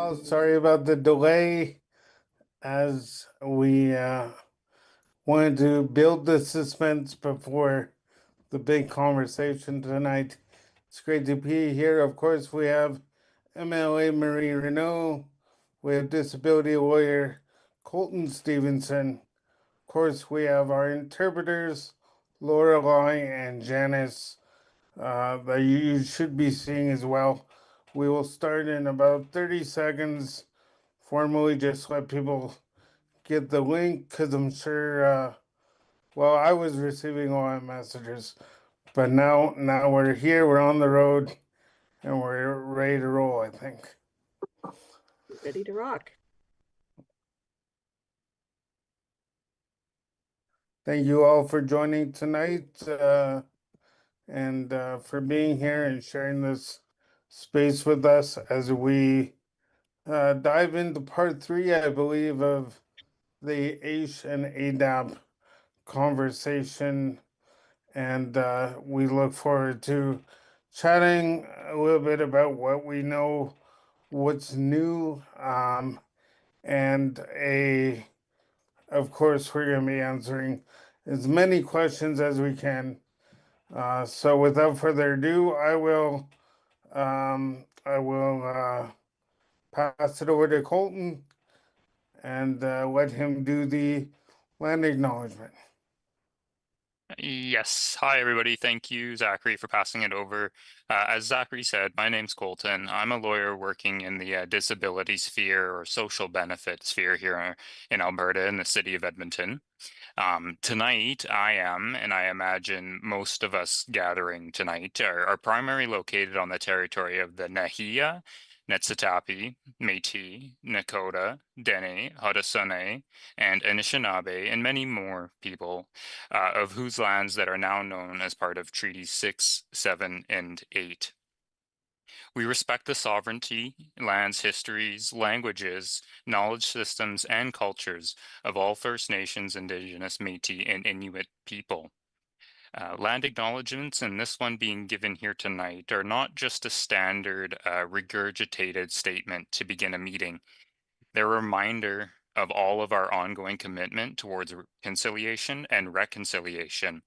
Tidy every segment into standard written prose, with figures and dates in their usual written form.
Well, sorry about the delay as we wanted to build the suspense before the big conversation tonight. It's great to be here. Of course, we have MLA Marie Renaud, we have disability lawyer Colton Stevenson. Of course, we have our interpreters, Lorelei and Janice, that you should be seeing as well. We will start in about 30 seconds. Formally, just let people get the link because I'm sure, well, I was receiving a lot of messages, but now we're here, we're on the road, and we're ready to roll, I think. Ready to rock. Thank you all for joining tonight and for being here and sharing this space with us as we dive into part 3, I believe, of the AISH and ADAP conversation. And we look forward to chatting a little bit about what we know, what's new, and of course, we're going to be answering as many questions as we can. So without further ado, I will pass it over to Colton and let him do the land acknowledgement. Yes. Hi, everybody. Thank you, Zachary, for passing it over. As Zachary said, my name's Colton. I'm a lawyer working in the disability sphere or social benefit sphere here in Alberta in the city of Edmonton. Tonight, I am, and I imagine most of us gathering tonight, are primarily located on the territory of the Nahia, Netsitapi, Métis, Nakota, Dene, Haudenosaunee, and Anishinaabe, and many more people, of whose lands that are now known as part of Treaties 6, 7, and 8. We respect the sovereignty, lands, histories, languages, knowledge systems, and cultures of all First Nations, Indigenous, Métis, and Inuit people. Land acknowledgements, and this one being given here tonight, are not just a standard regurgitated statement to begin a meeting. They're a reminder of all of our ongoing commitment towards reconciliation and reconciliation,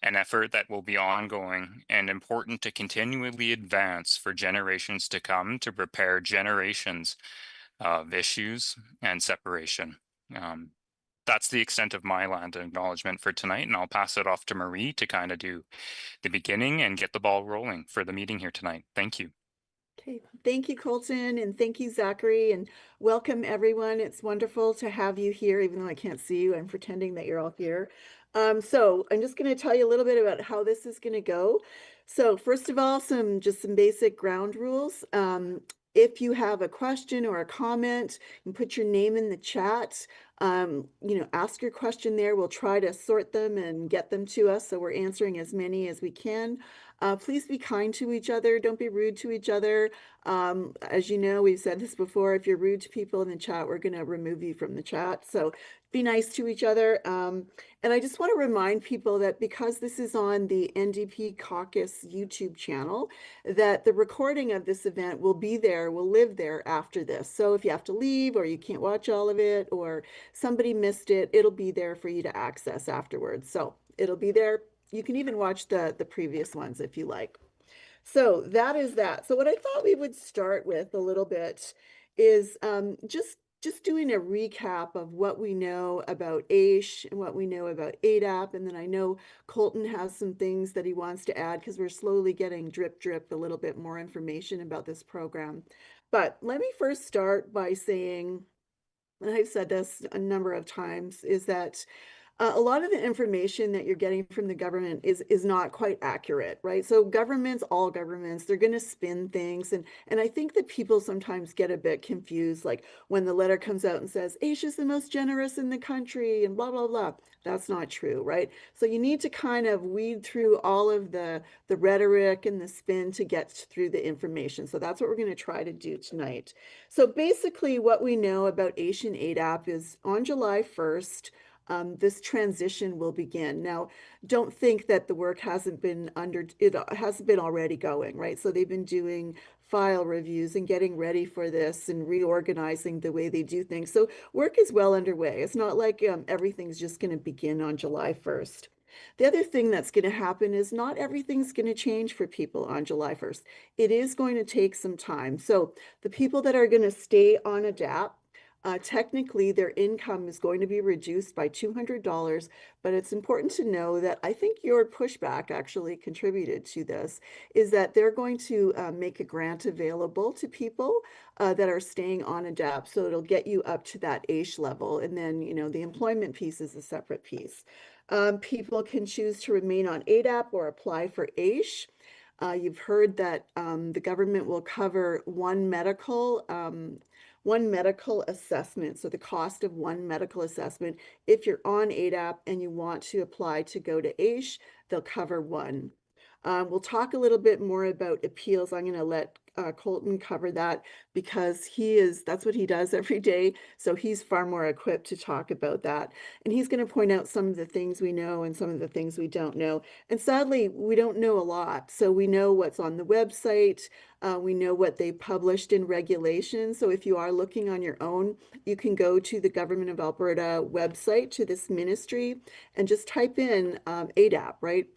an effort that will be ongoing and important to continually advance for generations to come to prepare generations of issues and separation. That's the extent of my land acknowledgement for tonight, and I'll pass it off to Marie to kind of do the beginning and get the ball rolling for the meeting here tonight. Thank you. Okay, thank you, Colton, and thank you, Zachary, and welcome everyone. It's wonderful to have you here, even though I can't see you. I'm pretending that you're all here. So I'm just going to tell you a little bit about how this is going to go. So first of all, some basic ground rules. If you have a question or a comment, you can put your name in the chat. Ask your question there. We'll try to sort them and get them to us, so we're answering as many as we can. Please be kind to each other. Don't be rude to each other. As you know, we've said this before, if you're rude to people in the chat, we're going to remove you from the chat. So be nice to each other. And I just want to remind people that because this is on the NDP Caucus YouTube channel, that the recording of this event will be there, will live there after this. So if you have to leave or you can't watch all of it or somebody missed it, it'll be there for you to access afterwards. So it'll be there. You can even watch the previous ones if you like. So that is that. So what I thought we would start with a little bit is just doing a recap of what we know about AISH and what we know about ADAP. And then I know Colton has some things that he wants to add because we're slowly getting drip a little bit more information about this program. But let me first start by saying, and I've said this a number of times, is that a lot of the information that you're getting from the government is not quite accurate, right? So governments, all governments, they're going to spin things. And I think that people sometimes get a bit confused, like when the letter comes out and says, AISH is the most generous in the country and blah, blah, blah. That's not true, right? So you need to kind of weed through all of the rhetoric and the spin to get through the information. So that's what we're going to try to do tonight. So basically what we know about AISH and ADAP is on July 1st, this transition will begin. Now, don't think that the work hasn't been already going, right? So they've been doing file reviews and getting ready for this and reorganizing the way they do things. So work is well underway. It's not like everything's just going to begin on July 1st. The other thing that's going to happen is not everything's going to change for people on July 1st. It is going to take some time. So the people that are going to stay on ADAP, technically their income is going to be reduced by $200, but it's important to know that I think your pushback actually contributed to this, is that they're going to make a grant available to people that are staying on ADAP. So it'll get you up to that AISH level. And then, you know, the employment piece is a separate piece. People can choose to remain on ADAP or apply for AISH. You've heard that the government will cover one medical assessment. So the cost of one medical assessment, if you're on ADAP and you want to apply to go to AISH, they'll cover one. We'll talk a little bit more about appeals. I'm going to let Colton cover that because that's what he does every day. So he's far more equipped to talk about that. And he's going to point out some of the things we know and some of the things we don't know. And sadly, we don't know a lot. So we know what's on the website. We know what they published in regulations. So if you are looking on your own, you can go to the Government of Alberta website, to this ministry, and just type in ADAP, right?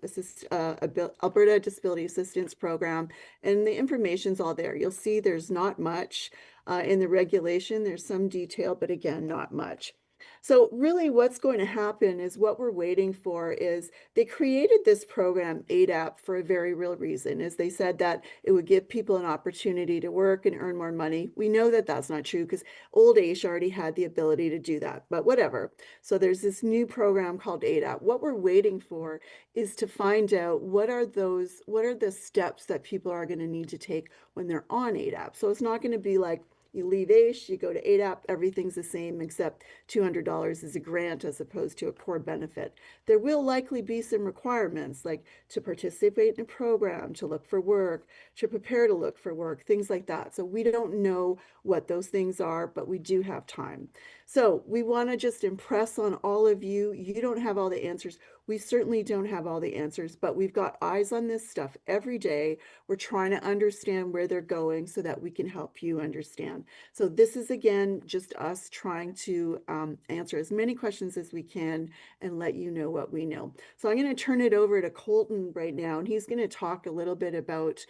Alberta Disability Assistance Program, and the information's all there. You'll see there's not much in the regulation. There's some detail, but again, not much. So really what's going to happen is what we're waiting for is they created this program ADAP for a very real reason, is they said that it would give people an opportunity to work and earn more money. We know that that's not true because old AISH already had the ability to do that, but whatever. So there's this new program called ADAP. What we're waiting for is to find out what are the steps that people are going to need to take when they're on ADAP. So it's not going to be like, you leave AISH, you go to ADAP, everything's the same except $200 is a grant as opposed to a core benefit. There will likely be some requirements like to participate in a program, to look for work, to prepare to look for work, things like that. So we don't know what those things are, but we do have time. So we want to just impress on all of you. You don't have all the answers. We certainly don't have all the answers, but we've got eyes on this stuff every day. We're trying to understand where they're going so that we can help you understand. So this is, again, just us trying to answer as many questions as we can and let you know what we know. So I'm going to turn it over to Colton right now, and he's going to talk a little bit about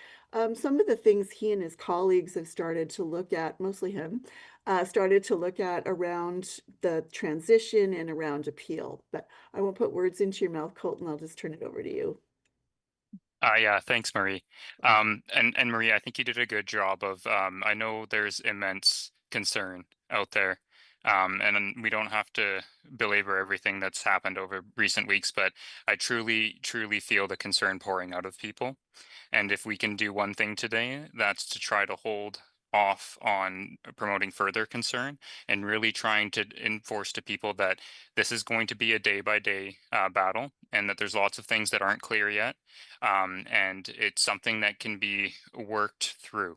some of the things he and his colleagues have started to look at, mostly him, started to look at around the transition and around appeal. But I won't put words into your mouth, Colton. I'll just turn it over to you. Yeah, thanks, Marie. And Marie, I think you did a good job of, I know there's immense concern out there. And we don't have to belabor everything that's happened over recent weeks, but I truly, truly feel the concern pouring out of people. And if we can do one thing today, that's to try to hold off on promoting further concern and really trying to enforce to people that this is going to be a day-by-day battle, and that there's lots of things that aren't clear yet, and it's something that can be worked through.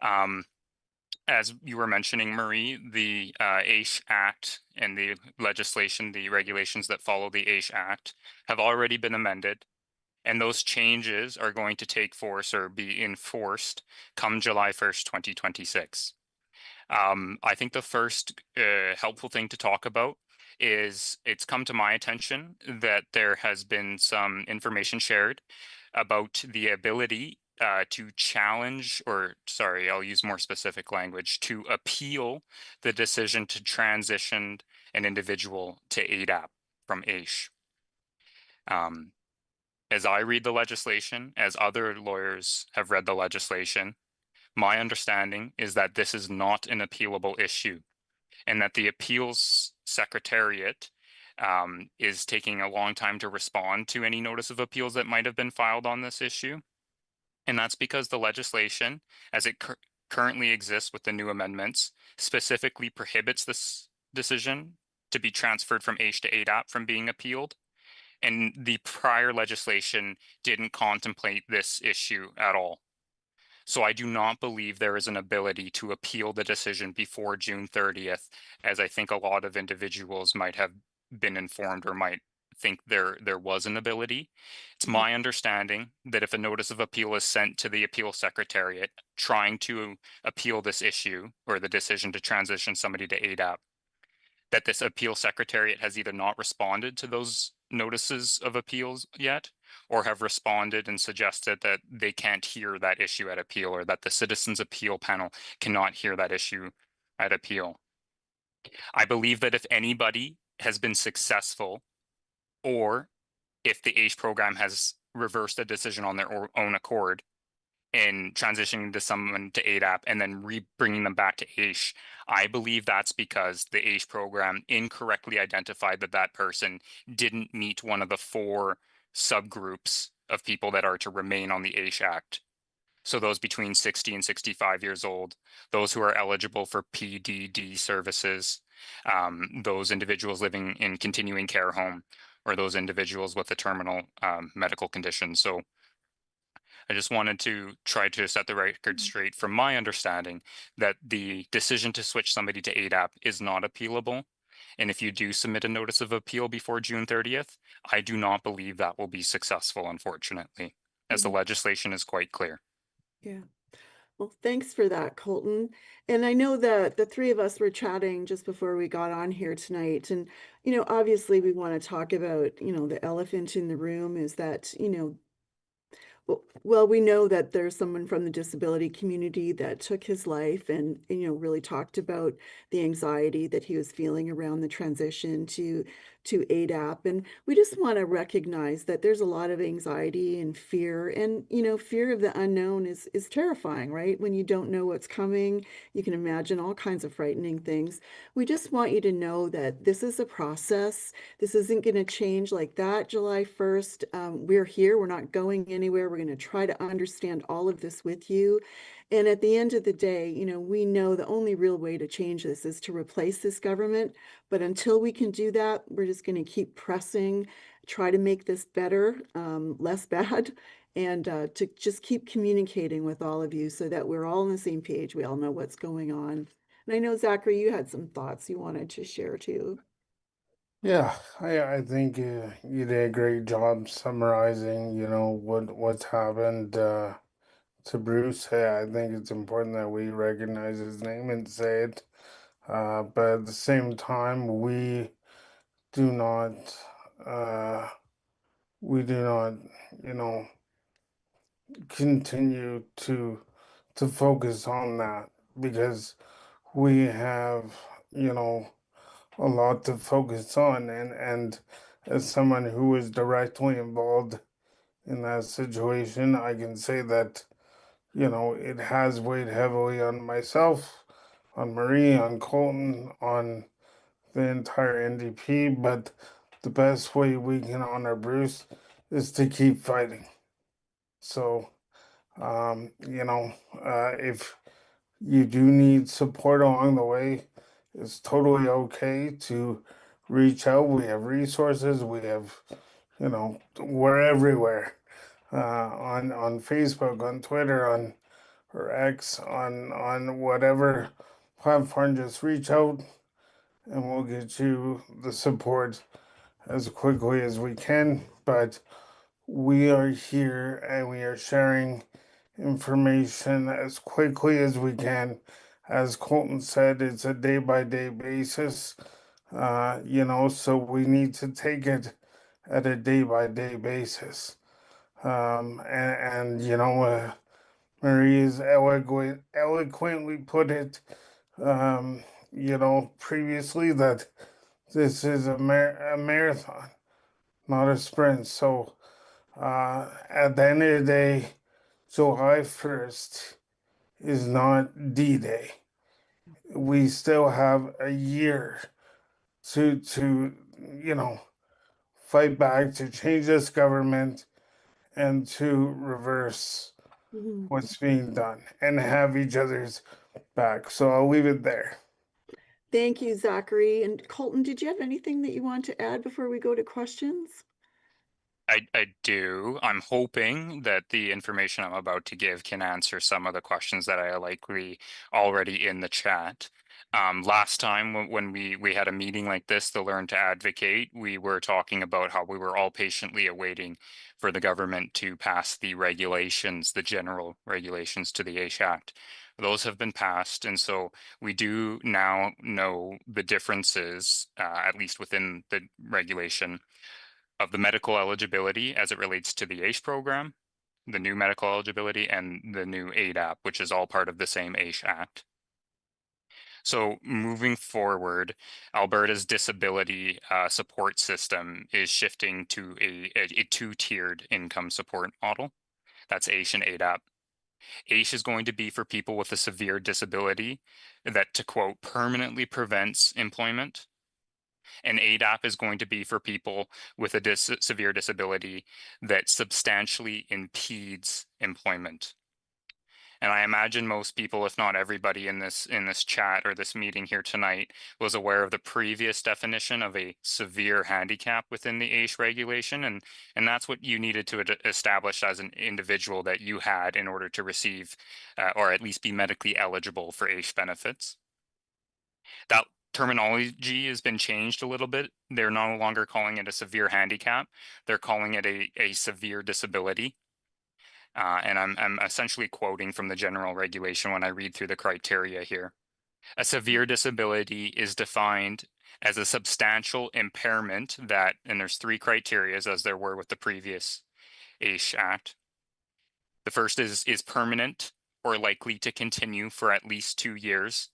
As you were mentioning, Marie, the AISH Act and the legislation, the regulations that follow the AISH Act have already been amended. And those changes are going to take force or be enforced come July 1st, 2026. I think the first helpful thing to talk about is it's come to my attention that there has been some information shared about the ability to challenge, or sorry, I'll use more specific language, to appeal the decision to transition an individual to ADAP from AISH. As I read the legislation, as other lawyers have read the legislation, my understanding is that this is not an appealable issue, and that the appeals secretariat is taking a long time to respond to any notice of appeals that might have been filed on this issue. And that's because the legislation, as it currently exists with the new amendments, specifically prohibits this decision to be transferred from AISH to ADAP from being appealed. And the prior legislation didn't contemplate this issue at all. So I do not believe there is an ability to appeal the decision before June 30th, as I think a lot of individuals might have been informed or might think there was an ability. It's Mhm. my understanding that if a notice of appeal is sent to the appeal secretariat trying to appeal this issue or the decision to transition somebody to ADAP, that this appeal secretariat has either not responded to those notices of appeals yet, or have responded and suggested that they can't hear that issue at appeal, or that the citizens appeal panel cannot hear that issue at appeal. I believe that if anybody has been successful, or if the AISH program has reversed a decision on their own accord in transitioning to someone to ADAP and then bringing them back to AISH, I believe that's because the AISH program incorrectly identified that that person didn't meet one of the 4 subgroups of people that are to remain on the AISH Act. So those between 60 and 65 years old, those who are eligible for PDD services, those individuals living in continuing care home, or those individuals with a terminal medical condition. So I just wanted to try to set the record straight from my understanding that the decision to switch somebody to ADAP is not appealable. And if you do submit a notice of appeal before June 30th, I do not believe that will be successful, unfortunately, as the Mhm. legislation is quite clear. Yeah. Well, thanks for that, Colton. And I know that the three of us were chatting just before we got on here tonight. And, obviously we want to talk about, the elephant in the room is that, well, we know that there's someone from the disability community that took his life and really talked about the anxiety that he was feeling around the transition to ADAP. And we just want to recognize that there's a lot of anxiety and fear. And, fear of the unknown is terrifying, right? When you don't know what's coming, you can imagine all kinds of frightening things. We just want you to know that this is a process. This isn't going to change like that July 1st. We're here. We're not going anywhere. We're going to try to understand all of this with you. And at the end of the day, we know the only real way to change this is to replace this government. But until we can do that, we're just going to keep pressing, try to make this better, less bad, and to just keep communicating with all of you so that we're all on the same page. We all know what's going on. And I know, Zachary, you had some thoughts you wanted to share too. Yeah, I think you did a great job summarizing, what's happened to Bruce. I think it's important that we recognize his name and say it. But at the same time, do not uh, we do not, you know, continue to focus on that because we have, you know, a lot to focus on, and as someone who was directly involved in that situation, I can say that, it has weighed heavily on myself, on Marie, on Colton, on the entire NDP, but the best way we can honor Bruce is to keep fighting. So, if you do need support along the way, it's totally okay to reach out. We have resources. We have, we're everywhere. On Facebook, on Twitter, on or X, on whatever platform. Just reach out, and we'll get you the support as quickly as we can. But we are here, and we are sharing information as quickly as we can. As Colton said, it's a day by day basis, so we need to take it at a day by day basis. Marie has eloquently put it, previously that this is a marathon, not a sprint. So, at the end of the day, July 1st is not D-Day. We still have a year to fight back, to change this government, and to reverse Mhm. what's being done and have each other's back. So I'll leave it there. Thank you, Zachary. And Colton, did you have anything that you want to add before we go to questions? I do. I'm hoping that the information I'm about to give can answer some of the questions that are likely already in the chat. Last time when we had a meeting like this to learn to advocate, we were talking about how we were all patiently awaiting for the government to pass the regulations, the general regulations to the AISH Act. Those have been passed, and so we do now know the differences, at least within the regulation, of the medical eligibility as it relates to the AISH program, the new medical eligibility, and the new ADAP, which is all part of the same AISH Act. So moving forward, Alberta's disability support system is shifting to a two-tiered income support model. That's AISH and ADAP. AISH is going to be for people with a severe disability that, to quote, permanently prevents employment. And ADAP is going to be for people with a severe disability that substantially impedes employment. And I imagine most people, if not everybody in this chat or this meeting here tonight, was aware of the previous definition of a severe handicap within the AISH regulation. And that's what you needed to establish as an individual that you had in order to receive or at least be medically eligible for AISH benefits. That terminology has been changed a little bit. They're no longer calling it a severe handicap. They're calling it a severe disability. And I'm essentially quoting from the general regulation when I read through the criteria here. A severe disability is defined as a substantial impairment that, and there's three criteria as there were with the previous AISH Act. The first is permanent or likely to continue for at least 2 years.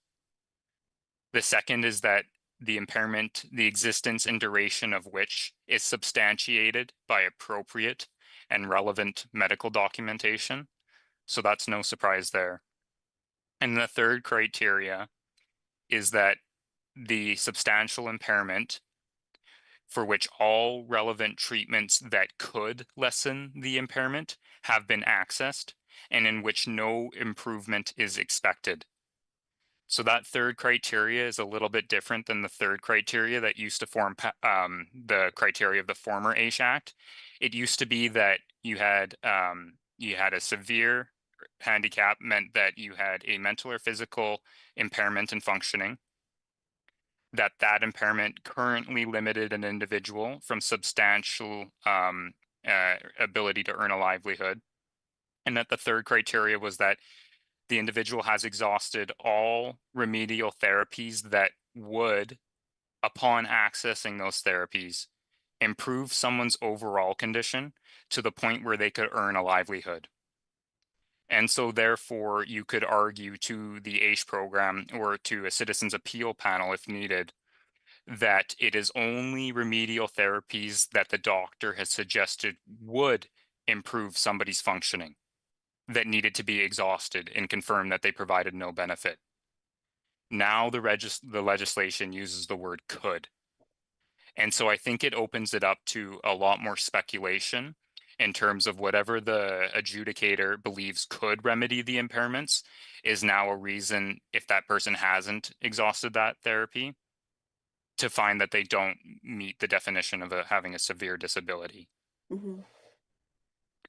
The second is that the impairment, the existence and duration of which is substantiated by appropriate and relevant medical documentation. So that's no surprise there. And the third criteria is that the substantial impairment for which all relevant treatments that could lessen the impairment have been accessed and in which no improvement is expected. So that third criteria is a little bit different than the third criteria that used to form the criteria of the former AISH Act. It used to be that you had a severe handicap meant that you had a mental or physical impairment in functioning, that impairment currently limited an individual from substantial ability to earn a livelihood, and that the third criteria was that the individual has exhausted all remedial therapies that would, upon accessing those therapies, improve someone's overall condition to the point where they could earn a livelihood. And so therefore, you could argue to the AISH program or to a citizens appeal panel if needed, that it is only remedial therapies that the doctor has suggested would improve somebody's functioning that needed to be exhausted and confirm that they provided no benefit. Now the legislation uses the word could. And so I think it opens it up to a lot more speculation in terms of whatever the adjudicator believes could remedy the impairments is now a reason, if that person hasn't exhausted that therapy, to find that they don't meet the definition of having a severe disability. Mm-hmm.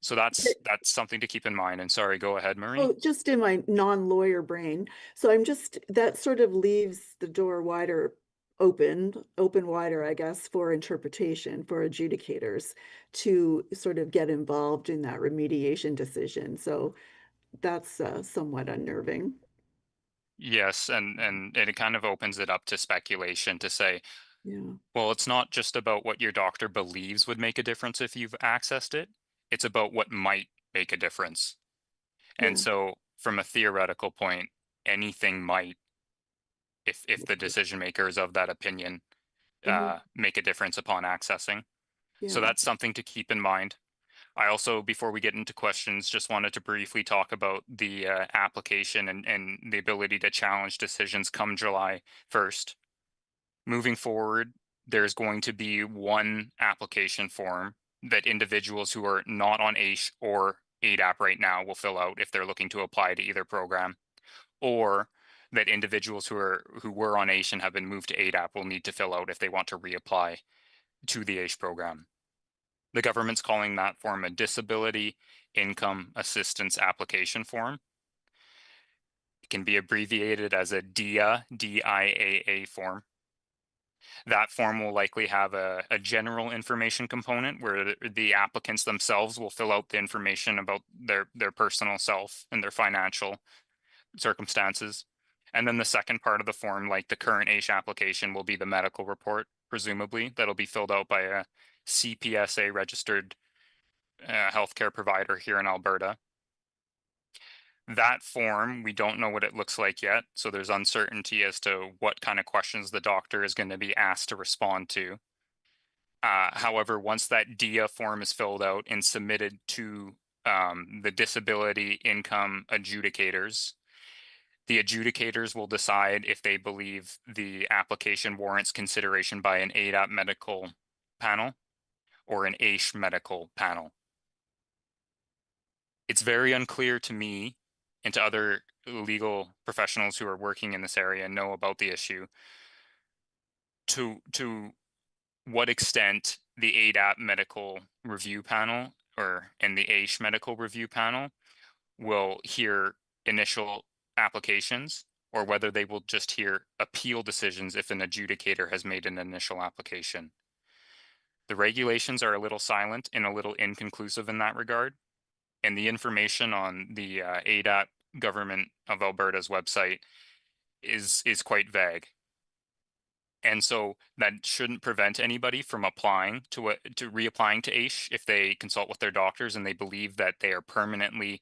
So that's something to keep in mind. And sorry, go ahead, Marie. Oh, just in my non-lawyer brain. So that sort of leaves the door open wider, I guess, for interpretation, for adjudicators to sort of get involved in that remediation decision. So that's somewhat unnerving. Yes, and it kind of opens it up to speculation to say, Yeah. well, it's not just about what your doctor believes would make a difference if you've accessed it. It's about what might make a difference. And Yeah. so from a theoretical point, anything might, if the decision maker is of that opinion, make a difference upon accessing. So Yeah. that's something to keep in mind. I also, before we get into questions, just wanted to briefly talk about the application and the ability to challenge decisions come July 1st. Moving forward, there's going to be one application form that individuals who are not on AISH or ADAP right now will fill out if they're looking to apply to either program, or that individuals who were on AISH and have been moved to ADAP will need to fill out if they want to reapply to the AISH program. The government's calling that form a Disability Income Assistance Application Form. It can be abbreviated as a DIA, DIAA form. That form will likely have a general information component where the applicants themselves will fill out the information about their personal self and their financial circumstances. And then the second part of the form, like the current AISH application, will be the medical report, presumably, that'll be filled out by a CPSA registered healthcare provider here in Alberta. That form, we don't know what it looks like yet, so there's uncertainty as to what kind of questions the doctor is going to be asked to respond to. However, once that DIA form is filled out and submitted to the disability income adjudicators, the adjudicators will decide if they believe the application warrants consideration by an ADAP medical panel or an AISH medical panel. It's very unclear to me and to other legal professionals who are working in this area and know about the issue to what extent the ADAP medical review panel and the AISH medical review panel will hear initial applications, or whether they will just hear appeal decisions if an adjudicator has made an initial application. The regulations are a little silent and a little inconclusive in that regard, and the information on the ADAP Government of Alberta's website is quite vague. And so that shouldn't prevent anybody from applying to reapplying to AISH if they consult with their doctors and they believe that they are permanently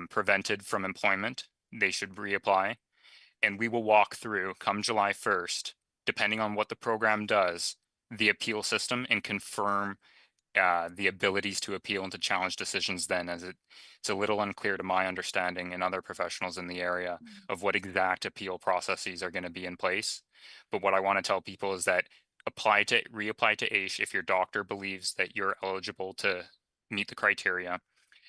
prevented from employment. They should reapply. And we will walk through, come July 1st, depending on what the program does, the appeal system and confirm the abilities to appeal and to challenge decisions then, as it's a little unclear to my understanding and other professionals in the area of what exact appeal processes are going to be in place. But what I want to tell people is that reapply to AISH if your doctor believes that you're eligible to meet the criteria.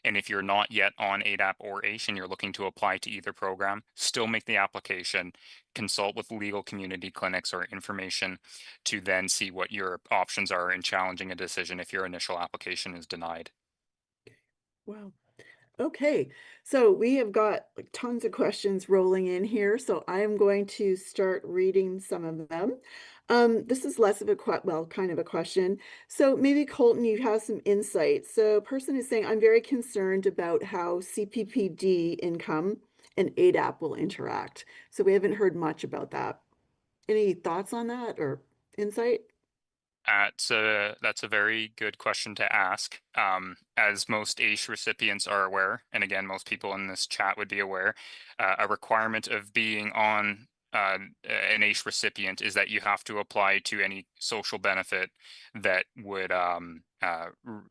And if you're not yet on ADAP or AISH and you're looking to apply to either program, still make the application, consult with legal community clinics or information to then see what your options are in challenging a decision if your initial application is denied. Wow. Okay, so we have got like tons of questions rolling in here, so I am going to start reading some of them. This is less of a kind of a question. So maybe Colton, you have some insight. So person is saying, I'm very concerned about how CPPD income and ADAP will interact. So we haven't heard much about that. Any thoughts on that or insight? That's a very good question to ask. As most AISH recipients are aware, and again, most people in this chat would be aware, a requirement of being on an AISH recipient is that you have to apply to any social benefit that would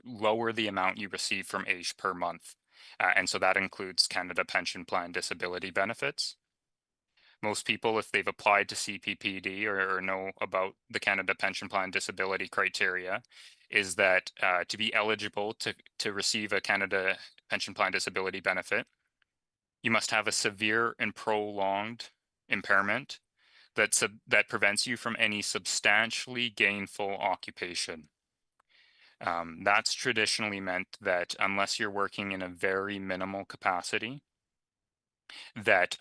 lower the amount you receive from AISH per month. And so that includes Canada Pension Plan disability benefits. Most people, if they've applied to CPPD or know about the Canada Pension Plan disability criteria, is that to be eligible to receive a Canada Pension Plan disability benefit, you must have a severe and prolonged impairment that prevents you from any substantially gainful occupation. That's traditionally meant that unless you're working in a very minimal capacity, that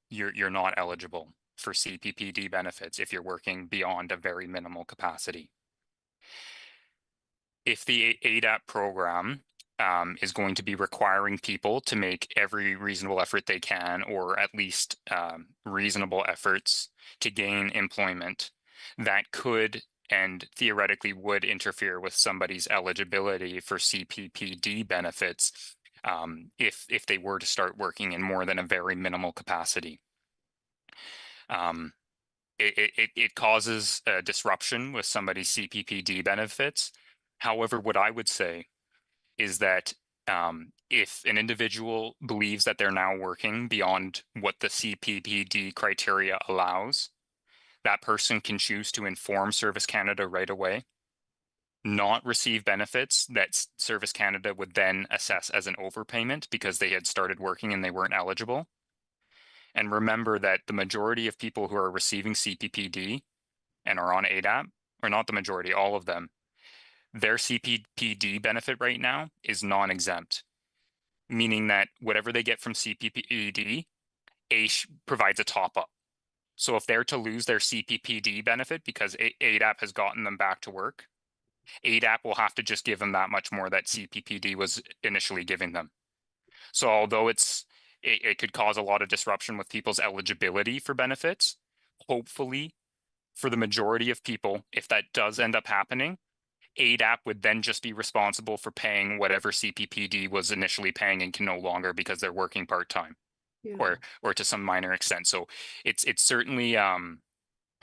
you're not eligible for CPPD benefits if you're working beyond a very minimal capacity. If the ADAP program is going to be requiring people to make every reasonable effort they can, or at least reasonable efforts to gain employment, that could and theoretically would interfere with somebody's eligibility for CPPD benefits if they were to start working in more than a very minimal capacity. It causes a disruption with somebody's CPPD benefits. However, what I would say is that if an individual believes that they're now working beyond what the CPPD criteria allows, that person can choose to inform Service Canada right away, not receive benefits that Service Canada would then assess as an overpayment because they had started working and they weren't eligible. And remember that the majority of people who are receiving CPPD and are on ADAP, or not the majority, all of them, their CPPD benefit right now is non-exempt, meaning that whatever they get from CPPD AISH provides a top up. So if they're to lose their CPPD benefit because ADAP has gotten them back to work, ADAP will have to just give them that much more that CPPD was initially giving them. So although it could cause a lot of disruption with people's eligibility for benefits, hopefully for the majority of people, if that does end up happening, ADAP would then just be responsible for paying whatever CPPD was initially paying and can no longer because they're working part-time Yeah. or to some minor extent. So it's certainly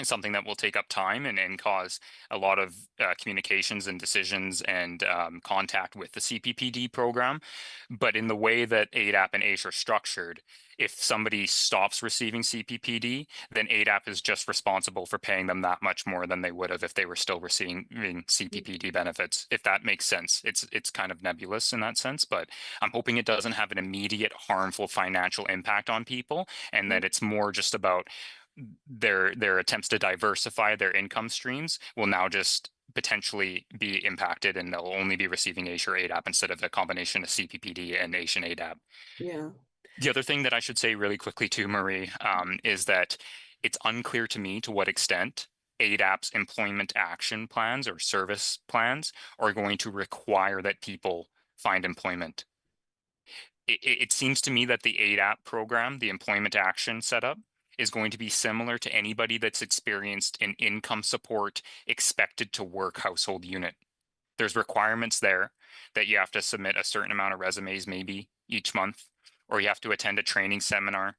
something that will take up time and cause a lot of communications and decisions and contact with the CPPD program. But in the way that ADAP and AISH are structured, if somebody stops receiving CPPD, then ADAP is just responsible for paying them that much more than they would have if they were still receiving CPPD benefits, if that makes sense. It's kind of nebulous in that sense, but I'm hoping it doesn't have an immediate harmful financial impact on people, and that it's more just about their attempts to diversify their income streams will now just potentially be impacted, and they'll only be receiving AISH or ADAP instead of a combination of CPPD and AISH and ADAP. Yeah. The other thing that I should say really quickly too, Marie, is that it's unclear to me to what extent ADAP's employment action plans or service plans are going to require that people find employment. It seems to me that the ADAP program, the employment action setup, is going to be similar to anybody that's experienced an income support expected to work household unit. There's requirements there that you have to submit a certain amount of resumes maybe each month, or you have to attend a training seminar,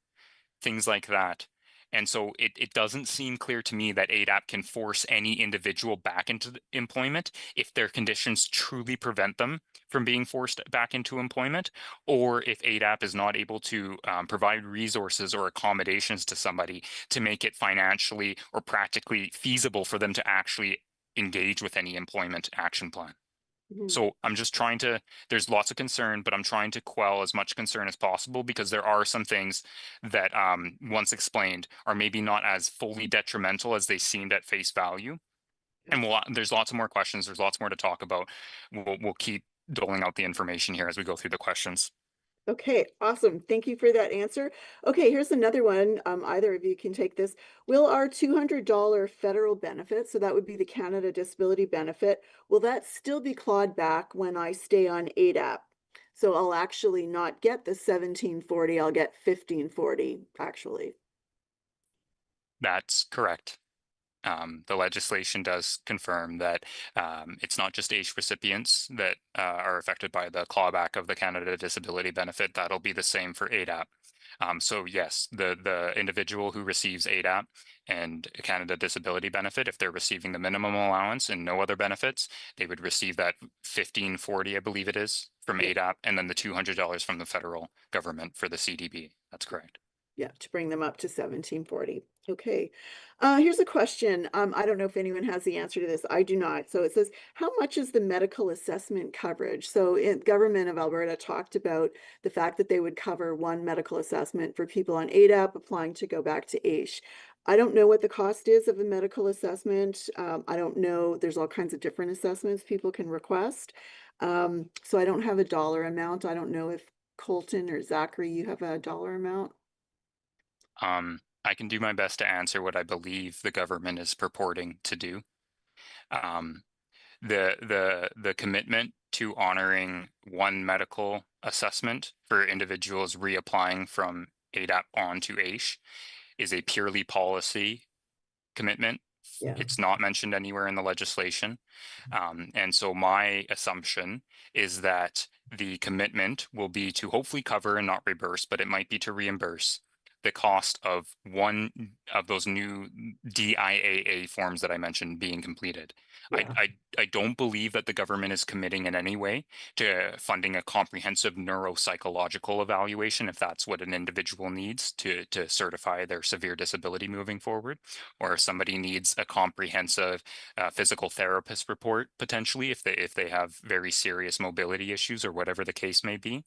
things like that. And so it doesn't seem clear to me that ADAP can force any individual back into employment if their conditions truly prevent them from being forced back into employment, or if ADAP is not able to provide resources or accommodations to somebody to make it financially or practically feasible for them to actually engage with any employment action plan. So I'm just trying to, there's lots of concern, but I'm trying to quell as much concern as possible because there are some things that once explained are maybe not as fully detrimental as they seemed at face value. And there's lots of more questions. There's lots more to talk about. We'll keep doling out the information here as we go through the questions. Okay, awesome. Thank you for that answer. Okay, here's another one. Either of you can take this. Will our $200 federal benefit, so that would be the Canada Disability Benefit, will that still be clawed back when I stay on ADAP? So I'll actually not get the 1740, I'll get 1540 actually. That's correct. The legislation does confirm that it's not just AISH recipients that are affected by the clawback of the Canada Disability Benefit. That'll be the same for ADAP. So yes, the individual who receives ADAP and Canada Disability Benefit, if they're receiving the minimum allowance and no other benefits, they would receive that 1540, I believe it is, from ADAP, and then the $200 from the federal government for the CDB. That's correct. Yeah, to bring them up to 1740. Okay. Here's a question. I don't know if anyone has the answer to this. I do not. So it says, how much is the medical assessment coverage? So government of Alberta talked about the fact that they would cover one medical assessment for people on ADAP applying to go back to AISH. I don't know what the cost is of a medical assessment. I don't know. There's all kinds of different assessments people can request. So I don't have a dollar amount. I don't know if Colton or Zachary, you have a dollar amount. I can do my best to answer what I believe the government is purporting to do. The commitment to honoring one medical assessment for individuals reapplying from ADAP on to AISH is a purely policy commitment. Yeah. It's not mentioned anywhere in the legislation. And so my assumption is that the commitment will be to hopefully cover and not reimburse, but it might be to reimburse the cost of one of those new DIAA forms that I mentioned being completed. Yeah. I don't believe that the government is committing in any way to funding a comprehensive neuropsychological evaluation if that's what an individual needs to certify their severe disability moving forward, or if somebody needs a comprehensive physical therapist report potentially if they have very serious mobility issues or whatever the case may be.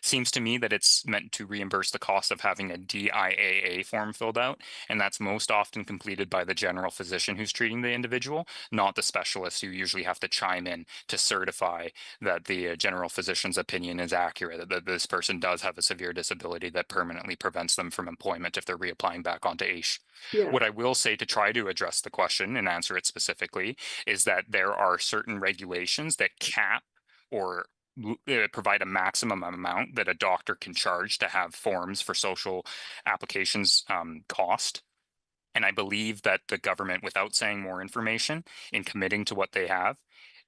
Seems to me that it's meant to reimburse the cost of having a DIAA form filled out, and that's most often completed by the general physician who's treating the individual, not the specialist who usually have to chime in to certify that the general physician's opinion is accurate, that this person does have a severe disability that permanently prevents them from employment if they're reapplying back onto AISH. Yeah. What I will say to try to address the question and answer it specifically is that there are certain regulations that cap or provide a maximum amount that a doctor can charge to have forms for social applications cost. And I believe that the government, without saying more information, in committing to what they have,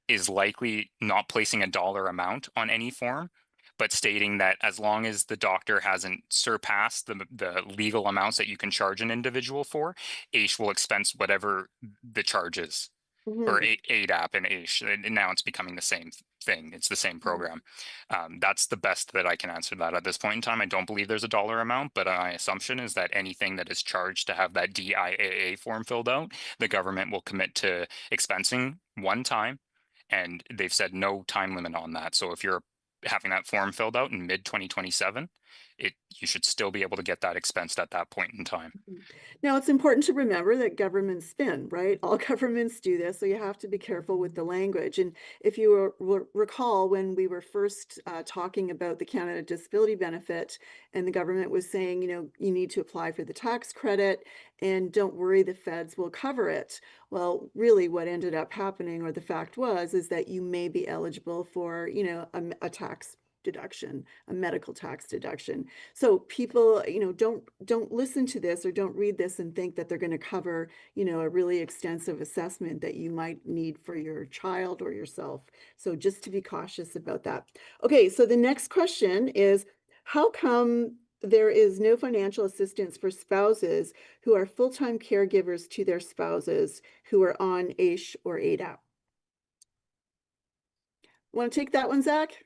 is likely not placing a dollar amount on any form, but stating that as long as the doctor hasn't surpassed the legal amounts that you can charge an individual for, AISH will expense whatever the charge is, or Mhm. ADAP and AISH. And now it's becoming the same thing. It's the same program. That's the best that I can answer that at this point in time. I don't believe there's a dollar amount, but my assumption is that anything that is charged to have that DIAA form filled out, the government will commit to expensing one time, and they've said no time limit on that. So if you're having that form filled out in mid 2027, you should still be able to get that expensed at that point in time. Now, it's important to remember that governments spin, right? All governments do this, so you have to be careful with the language. And if you recall, when we were first talking about the Canada Disability Benefit, and the government was saying, you need to apply for the tax credit, and don't worry, the feds will cover it. Well, really, what ended up happening, or the fact was, is that you may be eligible for, a tax deduction, a medical tax deduction. So people, don't listen to this or don't read this and think that they're going to cover, a really extensive assessment that you might need for your child or yourself. So just to be cautious about that. Okay, so the next question is, how come there is no financial assistance for spouses who are full-time caregivers to their spouses who are on AISH or ADAP? Want to take that one, Zach?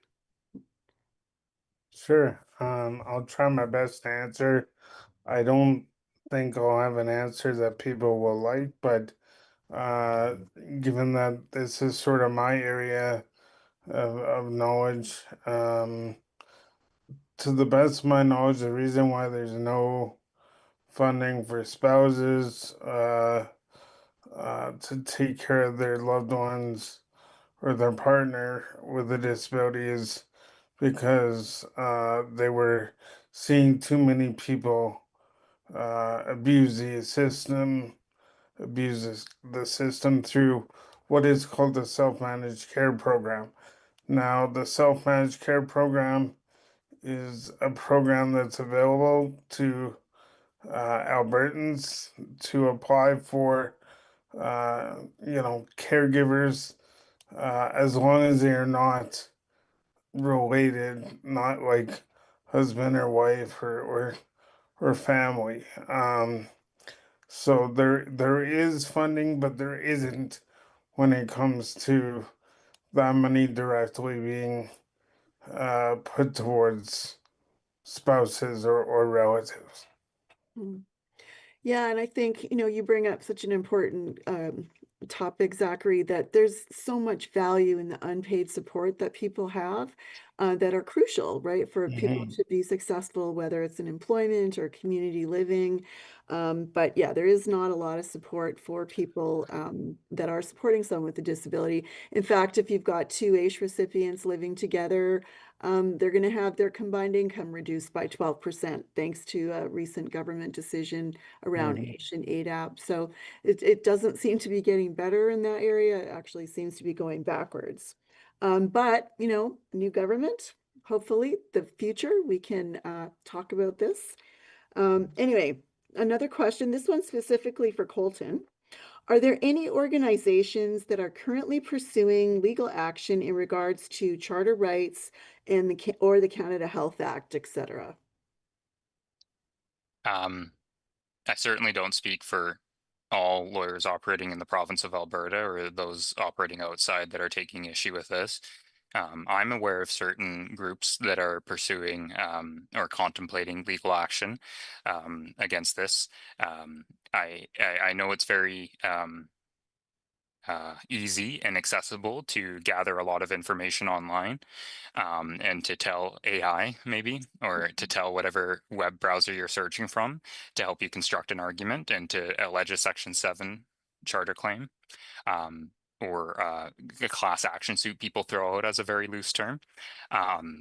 Sure. I'll try my best to answer. I don't think I'll have an answer that people will like, but uh, given that this is sort of my area of knowledge, to the best of my knowledge, the reason why there's no funding for spouses to take care of their loved ones or their partner with a disability is because they were seeing too many people abuse the system, abuses the system through what is called the self-managed care program. Now, the self-managed care program is a program that's available to Albertans to apply for, caregivers as long as they are not related, not like husband or wife or family. So there is funding, but there isn't when it comes to that money directly being put towards spouses or relatives. Hmm. Yeah, and I think, you bring up such an important topic, Zachary, that there's so much value in the unpaid support that people have that are crucial, right, for people Mhm. to be successful, whether it's in employment or community living. But yeah, there is not a lot of support for people that are supporting someone with a disability. In fact, if you've got two AISH recipients living together, they're going to have their combined income reduced by 12%, thanks to a recent government decision around Mhm. AISH and ADAP. So it doesn't seem to be getting better in that area. It actually seems to be going backwards. But, new government, hopefully the future, we can talk about this. Anyway, another question, this one specifically for Colton. Are there any organizations that are currently pursuing legal action in regards to charter rights and the Canada Health Act, etc.? I certainly don't speak for all lawyers operating in the province of Alberta or those operating outside that are taking issue with this. I'm aware of certain groups that are pursuing or contemplating legal action against this. I know it's very easy and accessible to gather a lot of information online, and to tell AI maybe, or to tell whatever web browser you're searching from to help you construct an argument and to allege a Section 7 charter claim, or a class action suit people throw out as a very loose term.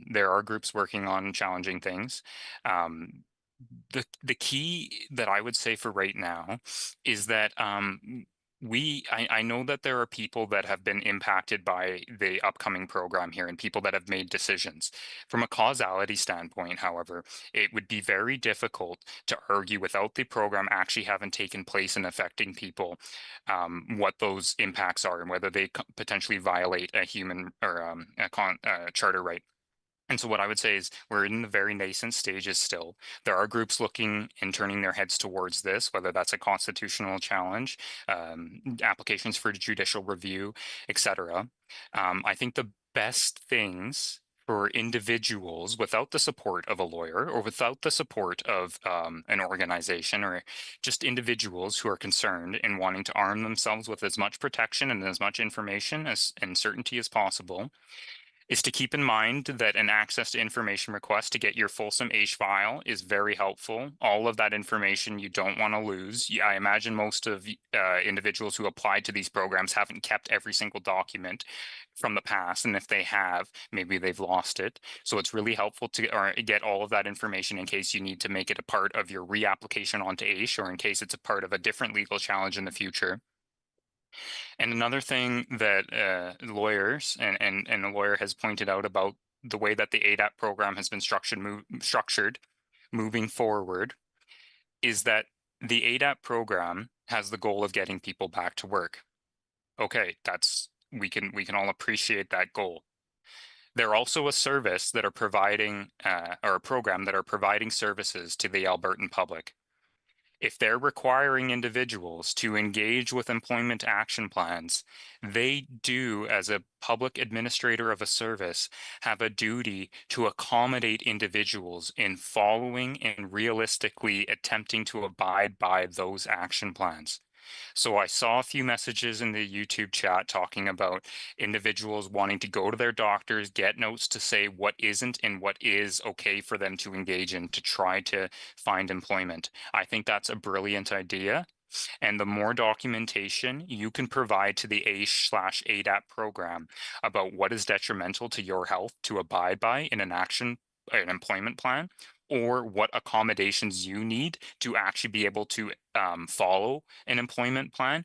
There are groups working on challenging things. The key that I would say for right now is that I know that there are people that have been impacted by the upcoming program here and people that have made decisions. From a causality standpoint, however, it would be very difficult to argue without the program actually having taken place and affecting people, what those impacts are and whether they potentially violate a human or a charter right. And so what I would say is we're in the very nascent stages still. There are groups looking and turning their heads towards this, whether that's a constitutional challenge, applications for judicial review, etc. I think the best things for individuals without the support of a lawyer or without the support of an organization or just individuals who are concerned and wanting to arm themselves with as much protection and as much information and certainty as possible is to keep in mind that an access to information request to get your fulsome AISH file is very helpful. All of that information you don't want to lose. I imagine most of individuals who applied to these programs haven't kept every single document from the past, and if they have, maybe they've lost it. So it's really helpful to get all of that information in case you need to make it a part of your reapplication onto AISH, or in case it's a part of a different legal challenge in the future. And another thing that lawyers and the lawyer has pointed out about the way that the ADAP program has been structured moving forward is that the ADAP program has the goal of getting people back to work. Okay, we can all appreciate that goal. They're also a service that are providing or a program that are providing services to the Albertan public. If they're requiring individuals to engage with employment action plans, they do, as a public administrator of a service, have a duty to accommodate individuals in following and realistically attempting to abide by those action plans. So I saw a few messages in the YouTube chat talking about individuals wanting to go to their doctors, get notes to say what isn't and what is okay for them to engage in to try to find employment. I think that's a brilliant idea. And the more documentation you can provide to the AISH/ADAP program about what is detrimental to your health to abide by in an employment plan, or what accommodations you need to actually be able to follow an employment plan,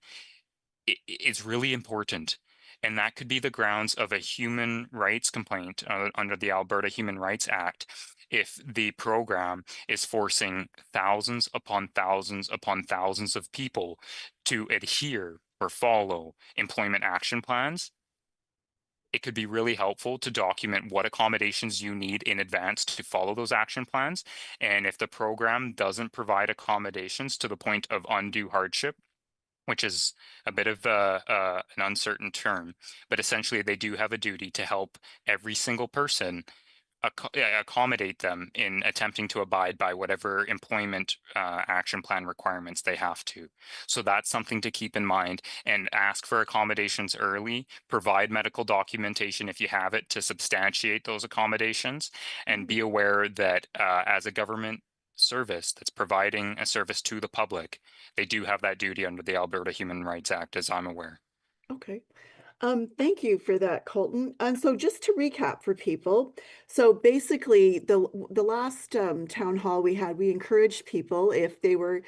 it's really important. And that could be the grounds of a human rights complaint under the Alberta Human Rights Act if the program is forcing thousands upon thousands upon thousands of people to adhere or follow employment action plans. It could be really helpful to document what accommodations you need in advance to follow those action plans. And if the program doesn't provide accommodations to the point of undue hardship, which is a bit of an uncertain term, but essentially they do have a duty to help every single person accommodate them in attempting to abide by whatever employment action plan requirements they have to. So that's something to keep in mind, and ask for accommodations early, provide medical documentation if you have it to substantiate those accommodations, and be aware that as a government service that's providing a service to the public, they do have that duty under the Alberta Human Rights Act, as I'm aware. Okay. Thank you for that, Colton. And so just to recap for people, so basically the last town hall we had, we encouraged people if they were,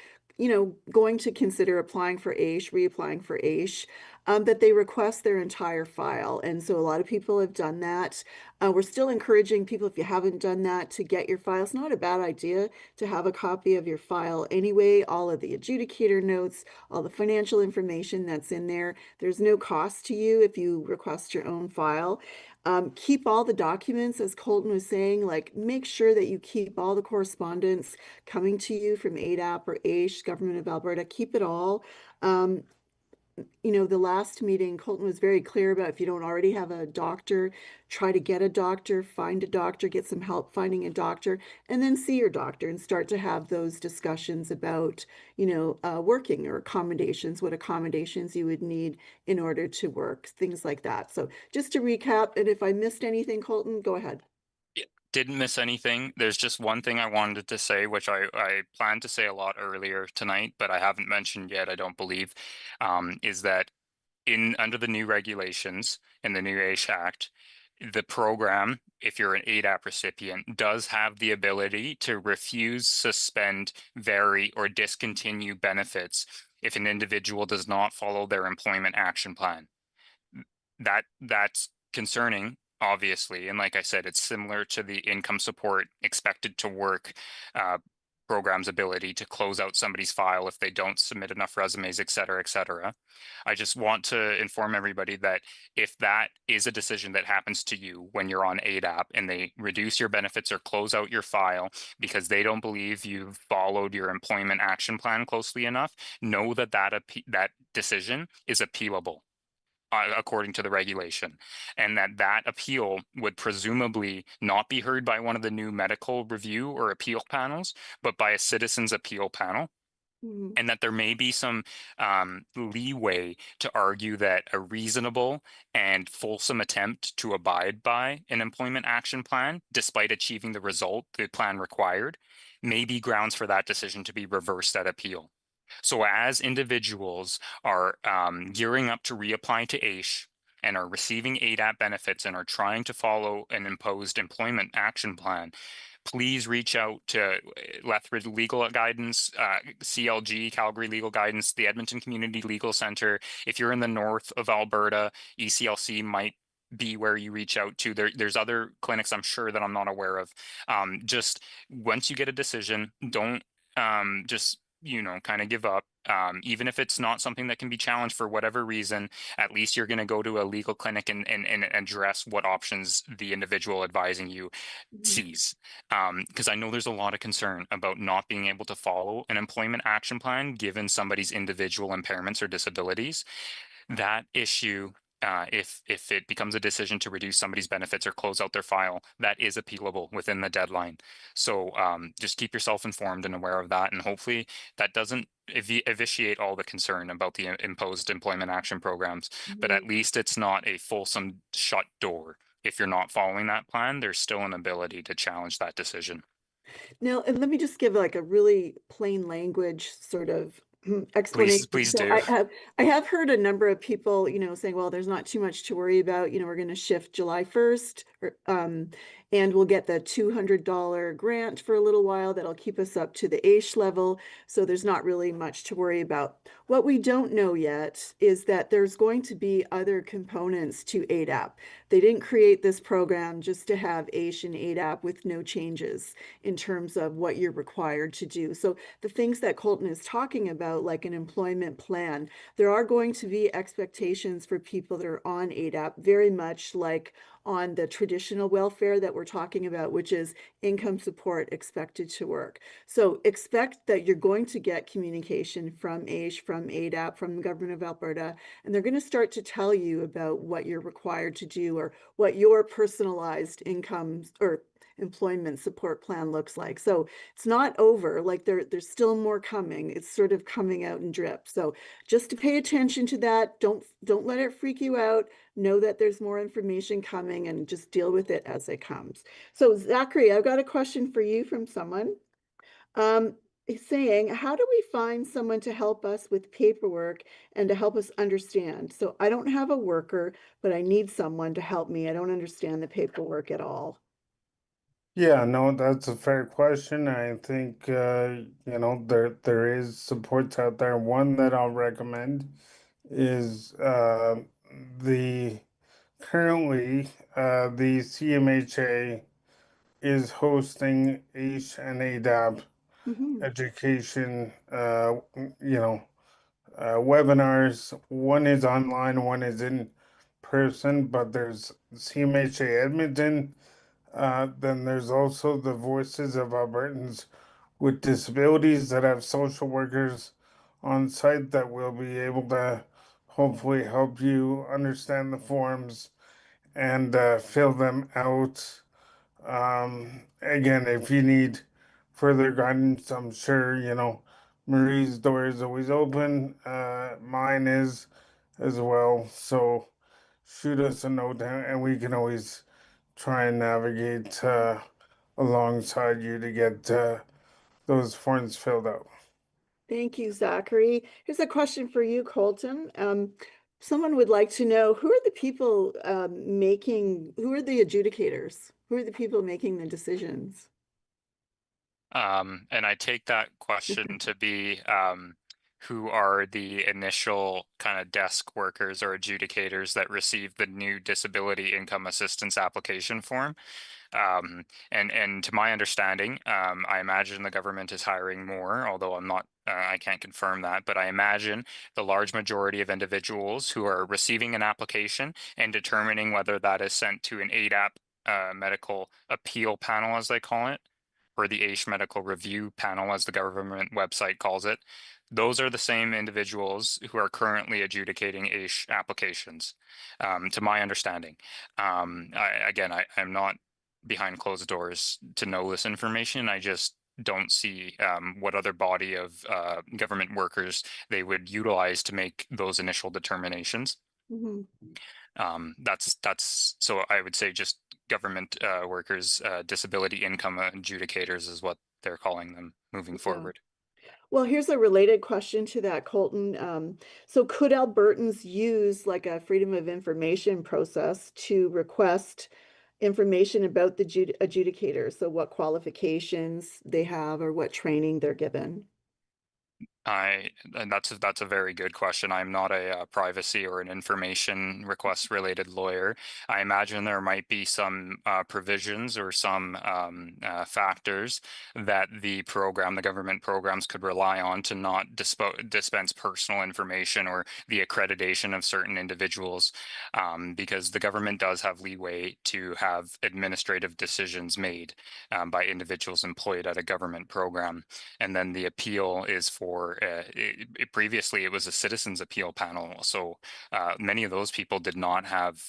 going to consider applying for AISH, reapplying for AISH, that they request their entire file. And so a lot of people have done that. We're still encouraging people, if you haven't done that, to get your file. It's not a bad idea to have a copy of your file anyway, all of the adjudicator notes, all the financial information that's in there. There's no cost to you if you request your own file. Keep all the documents, as Colton was saying, like make sure that you keep all the correspondence coming to you from ADAP or AISH, Government of Alberta. Keep it all. the last meeting, Colton was very clear about if you don't already have a doctor, try to get a doctor, find a doctor, get some help finding a doctor, and then see your doctor and start to have those discussions about, working or accommodations, what accommodations you would need in order to work, things like that. So just to recap, and if I missed anything, Colton, go ahead. Didn't miss anything. There's just one thing I wanted to say, which I planned to say a lot earlier tonight, but I haven't mentioned yet, I don't believe, is that under the new regulations in the new AISH Act, the program, if you're an ADAP recipient, does have the ability to refuse, suspend, vary, or discontinue benefits if an individual does not follow their employment action plan. That's concerning, obviously, and like I said, it's similar to the income support expected to work program's ability to close out somebody's file if they don't submit enough resumes, et cetera, et cetera. I just want to inform everybody that if that is a decision that happens to you when you're on ADAP and they reduce your benefits or close out your file because they don't believe you've followed your employment action plan closely enough, know that that decision is appealable according to the regulation, and that appeal would presumably not be heard by one of the new medical review or appeal panels, but by a citizens appeal panel. Mhm. And that there may be some leeway to argue that a reasonable and fulsome attempt to abide by an employment action plan, despite achieving the result the plan required, may be grounds for that decision to be reversed at appeal. So as individuals are gearing up to reapply to AISH and are receiving ADAP benefits and are trying to follow an imposed employment action plan, please reach out to Lethbridge Legal Guidance, CLG, Calgary Legal Guidance, the Edmonton Community Legal Center. If you're in the north of Alberta, ECLC might be where you reach out to. There's other clinics I'm sure that I'm not aware of. Just once you get a decision, don't just kind of give up. Even if it's not something that can be challenged for whatever reason, at least you're going to go to a legal clinic and address what options the individual advising you sees. Because I know there's a lot of concern about not being able to follow an employment action plan given somebody's individual impairments or disabilities. That issue, if it becomes a decision to reduce somebody's benefits or close out their file, that is appealable within the deadline. So just keep yourself informed and aware of that, and hopefully that doesn't vitiate all the concern about the imposed employment action programs, but at least it's not a fulsome shut door. If you're not following that plan, there's still an ability to challenge that decision. Now, and let me just give like a really plain language sort of explanation. Please So do. I have heard a number of people, saying, well, there's not too much to worry about. We're going to shift July 1st, and we'll get the $200 grant for a little while that'll keep us up to the AISH level. So there's not really much to worry about. What we don't know yet is that there's going to be other components to ADAP. They didn't create this program just to have AISH and ADAP with no changes in terms of what you're required to do. So the things that Colton is talking about, like an employment plan, there are going to be expectations for people that are on ADAP, very much like on the traditional welfare that we're talking about, which is income support expected to work. So expect that you're going to get communication from AISH, from ADAP, from the government of Alberta, and they're going to start to tell you about what you're required to do or what your personalized income or employment support plan looks like. So it's not over, like there's still more coming. It's sort of coming out in drips. So just to pay attention to that, don't let it freak you out. Know that there's more information coming and just deal with it as it comes. So Zachary, I've got a question for you from someone. He's saying, how do we find someone to help us with paperwork and to help us understand? So I don't have a worker, but I need someone to help me. I don't understand the paperwork at all. Yeah, no, that's a fair question. I think there is supports out there. One that I'll recommend is the currently the CMHA is hosting AISH and ADAP Mhm. education webinars. One is online, one is in person, but there's CMHA Edmonton. Then there's also the Voices of Albertans with Disabilities that have social workers on site that will be able to hopefully help you understand the forms and fill them out. Again, if you need further guidance, I'm sure, Marie's door is always open. Mine is as well. So shoot us a note and we can always try and navigate alongside you to get those forms filled out. Thank you, Zachary. Here's a question for you, Colton. Someone would like to know, who are the people who are the adjudicators? Who are the people making the decisions? And I take that question to be who are the initial kind of desk workers or adjudicators that receive the new disability income assistance application form. And to my understanding, I imagine the government is hiring more, although I can't confirm that, but I imagine the large majority of individuals who are receiving an application and determining whether that is sent to an ADAP medical appeal panel, as they call it, or the AISH medical review panel, as the government website calls it. Those are the same individuals who are currently adjudicating AISH applications, to my understanding. I'm not behind closed doors to know this information. I just don't see what other body of government workers they would utilize to make those initial determinations. Mhm. That's so I would say just government workers, disability income adjudicators is what they're calling them moving forward. Well, here's a related question to that, Colton. So could Albertans use like a freedom of information process to request information about the adjudicators? So what qualifications they have or what training they're given? And that's a very good question. I'm not a privacy or an information request related lawyer. I imagine there might be some provisions or some factors that the government programs could rely on to not dispense personal information or the accreditation of certain individuals, because the government does have leeway to have administrative decisions made by individuals employed at a government program. And then the appeal is for previously it was a citizens appeal panel. So many of those people did not have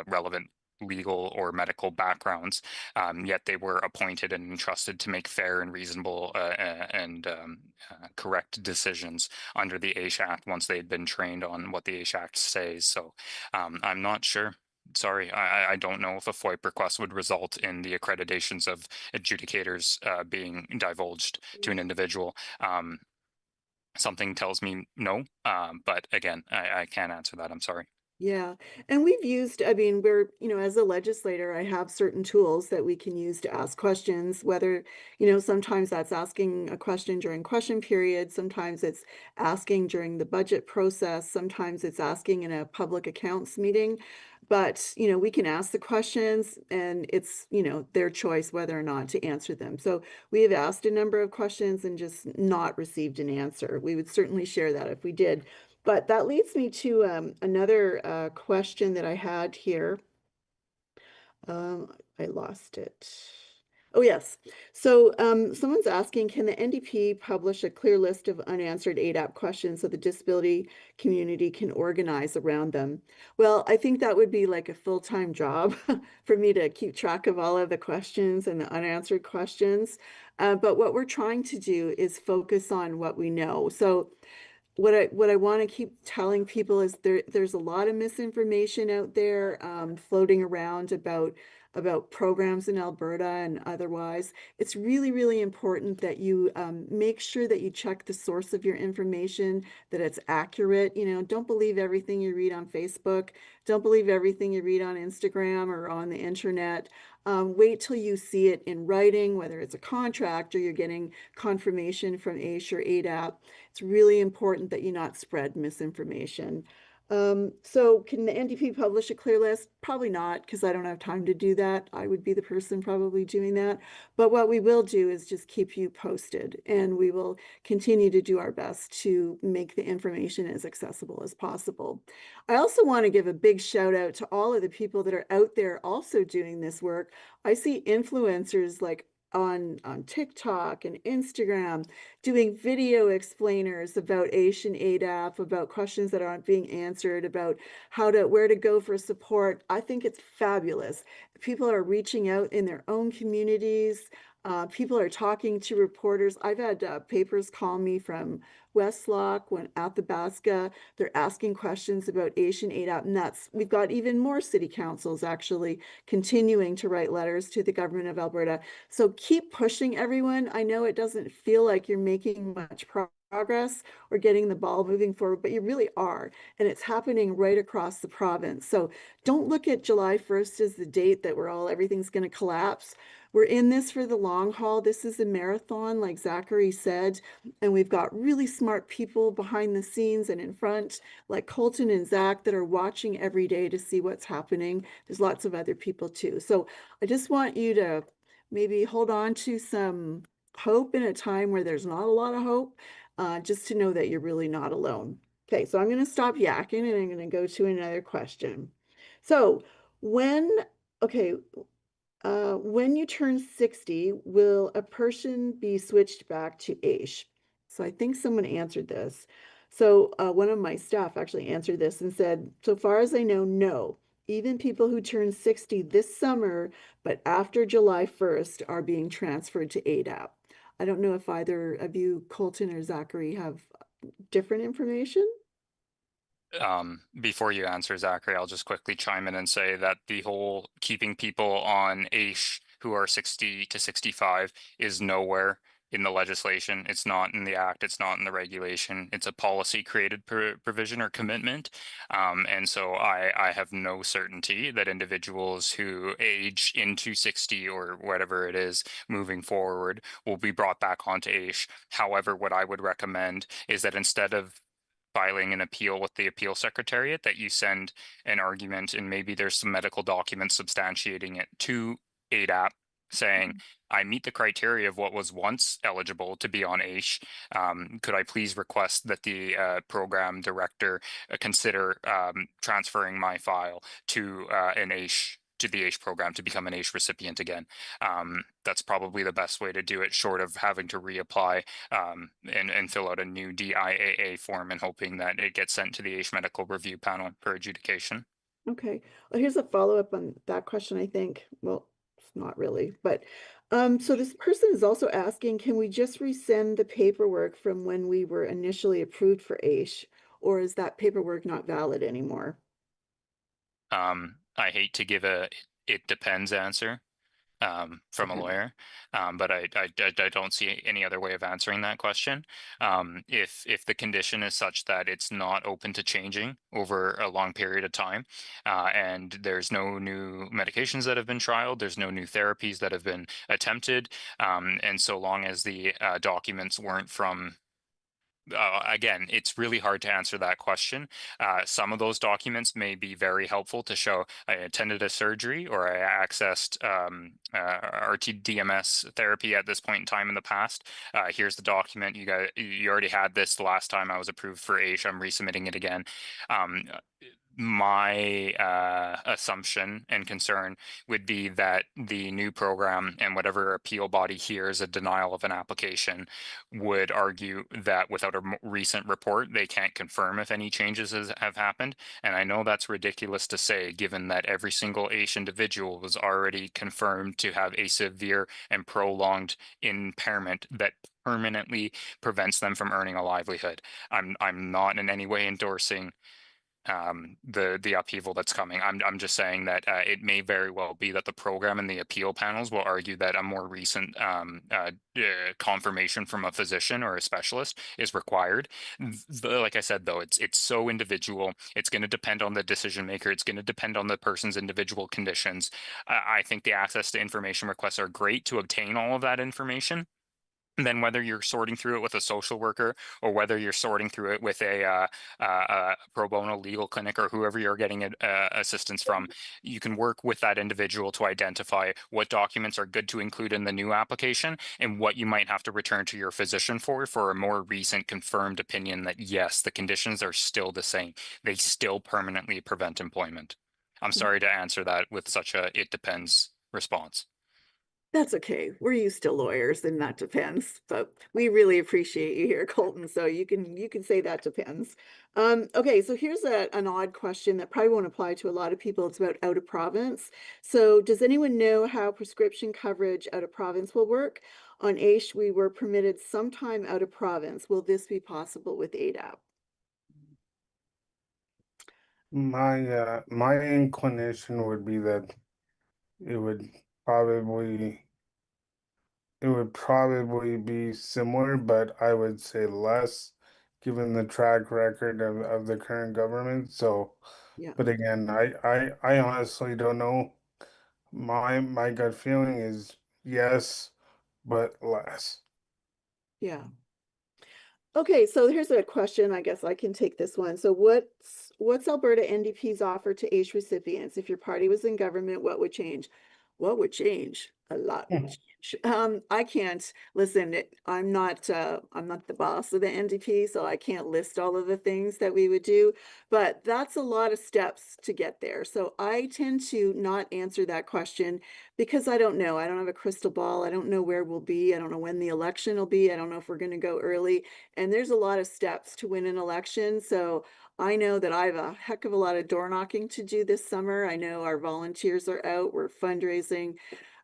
relevant legal or medical backgrounds, yet they were appointed and entrusted to make fair and reasonable and correct decisions under the AISH Act once they had been trained on what the AISH Act says. So I'm not sure. Sorry, I don't know if a FOIP request would result in the accreditations of adjudicators being divulged to an individual. Something tells me no, but again, I can't answer that. I'm sorry. Yeah, and we've used, I mean, as a legislator, I have certain tools that we can use to ask questions, whether, sometimes that's asking a question during question period, sometimes it's asking during the budget process, sometimes it's asking in a public accounts meeting. But, we can ask the questions and it's, their choice whether or not to answer them. So we have asked a number of questions and just not received an answer. We would certainly share that if we did. But that leads me to another question that I had here. I lost it. Oh, yes. So someone's asking, can the NDP publish a clear list of unanswered ADAP questions so the disability community can organize around them? Well, I think that would be like a full-time job for me to keep track of all of the questions and the unanswered questions. But what we're trying to do is focus on what we know. So what I want to keep telling people is there's a lot of misinformation out there floating around about programs in Alberta and otherwise. It's really, really important that you make sure that you check the source of your information, that it's accurate. Don't believe everything you read on Facebook. Don't believe everything you read on Instagram or on the internet. Wait till you see it in writing, whether it's a contract or you're getting confirmation from AISH or ADAP. It's really important that you not spread misinformation. So can the NDP publish a clear list? Probably not, because I don't have time to do that. I would be the person probably doing that. But what we will do is just keep you posted, and we will continue to do our best to make the information as accessible as possible. I also want to give a big shout out to all of the people that are out there also doing this work. I see influencers like on TikTok and Instagram, doing video explainers about AISH and ADAP, about questions that aren't being answered, about where to go for support. I think it's fabulous. People are reaching out in their own communities. People are talking to reporters. I've had papers call me from Westlock, when Athabasca. They're asking questions about AISH and ADAP, and we've got even more city councils actually continuing to write letters to the government of Alberta. So keep pushing, everyone. I know it doesn't feel like you're making much progress or getting the ball moving forward, but you really are, and it's happening right across the province. So don't look at July 1st as the date that everything's going to collapse. We're in this for the long haul. This is a marathon, like Zachary said, and we've got really smart people behind the scenes and in front, like Colton and Zach, that are watching every day to see what's happening. There's lots of other people too. So I just want you to maybe hold on to some hope in a time where there's not a lot of hope, just to know that you're really not alone. Okay, so I'm going to stop yakking and I'm going to go to another question. So okay, when you turn 60, will a person be switched back to AISH? So I think someone answered this. So one of my staff actually answered this and said, so far as I know, no. Even people who turn 60 this summer, but after July 1st, are being transferred to ADAP. I don't know if either of you, Colton or Zachary, have different information. Before you answer, Zachary, I'll just quickly chime in and say that the whole keeping people on AISH who are 60 to 65 is nowhere in the legislation. It's not in the act. It's not in the regulation. It's a policy created provision or commitment. And so I have no certainty that individuals who age into 60 or whatever it is moving forward will be brought back onto AISH. However, what I would recommend is that instead of filing an appeal with the appeal secretariat, that you send an argument and maybe there's some medical documents substantiating it to ADAP saying, I meet the criteria of what was once eligible to be on AISH. Could I please request that the program director consider transferring my file to an AISH, to the AISH program, to become an AISH recipient again. That's probably the best way to do it, short of having to reapply and fill out a new DIAA form and hoping that it gets sent to the AISH medical review panel for adjudication. Okay, well, here's a follow-up on that question, I think. Well, it's not really, but so this person is also asking, can we just resend the paperwork from when we were initially approved for AISH, or is that paperwork not valid anymore? I hate to give a it depends answer from a lawyer, but I don't see any other way of answering that question. If the condition is such that it's not open to changing over a long period of time, and there's no new medications that have been trialed, there's no new therapies that have been attempted, and so long as the documents weren't from again, it's really hard to answer that question. Some of those documents may be very helpful to show I attended a surgery or I accessed RTDMS therapy at this point in time in the past. Here's the document. You already had this the last time I was approved for AISH. I'm resubmitting it again. My assumption and concern would be that the new program and whatever appeal body hears a denial of an application would argue that without a recent report, they can't confirm if any changes have happened. And I know that's ridiculous to say, given that every single AISH individual was already confirmed to have a severe and prolonged impairment that permanently prevents them from earning a livelihood. I'm not in any way endorsing the upheaval that's coming. I'm just saying that it may very well be that the program and the appeal panels will argue that a more recent confirmation from a physician or a specialist is required. Like I said, though, it's so individual. It's going to depend on the decision maker. It's going to depend on the person's individual conditions. I think the access to information requests are great to obtain all of that information. Then whether you're sorting through it with a social worker or whether you're sorting through it with a pro bono legal clinic or whoever you're getting assistance from, you can work with that individual to identify what documents are good to include in the new application and what you might have to return to your physician for a more recent confirmed opinion that yes, the conditions are still the same. They still permanently prevent employment. I'm sorry to answer that with such a it depends response. That's okay. We're used to lawyers and that depends, but we really appreciate you here, Colton. So you can say that depends. Okay, so here's an odd question that probably won't apply to a lot of people. It's about out of province. So does anyone know how prescription coverage out of province will work? On AISH, we were permitted some time out of province. Will this be possible with ADAP? My inclination would be that it would probably it would probably be similar, but I would say less given the track record of the current government. So, Yeah, but again, I honestly don't know. My gut feeling is yes, but less. yeah. Okay, so here's a question. I guess I can take this one. So what's Alberta NDP's offer to AISH recipients? If your party was in government, what would change? What would change? A lot would change. I can't listen. I'm not the boss of the NDP, so I can't list all of the things that we would do, but that's a lot of steps to get there. So I tend to not answer that question because I don't know. I don't have a crystal ball. I don't know where we'll be. I don't know when the election will be. I don't know if we're going to go early. And there's a lot of steps to win an election. So I know that I have a heck of a lot of door knocking to do this summer. I know our volunteers are out, we're fundraising.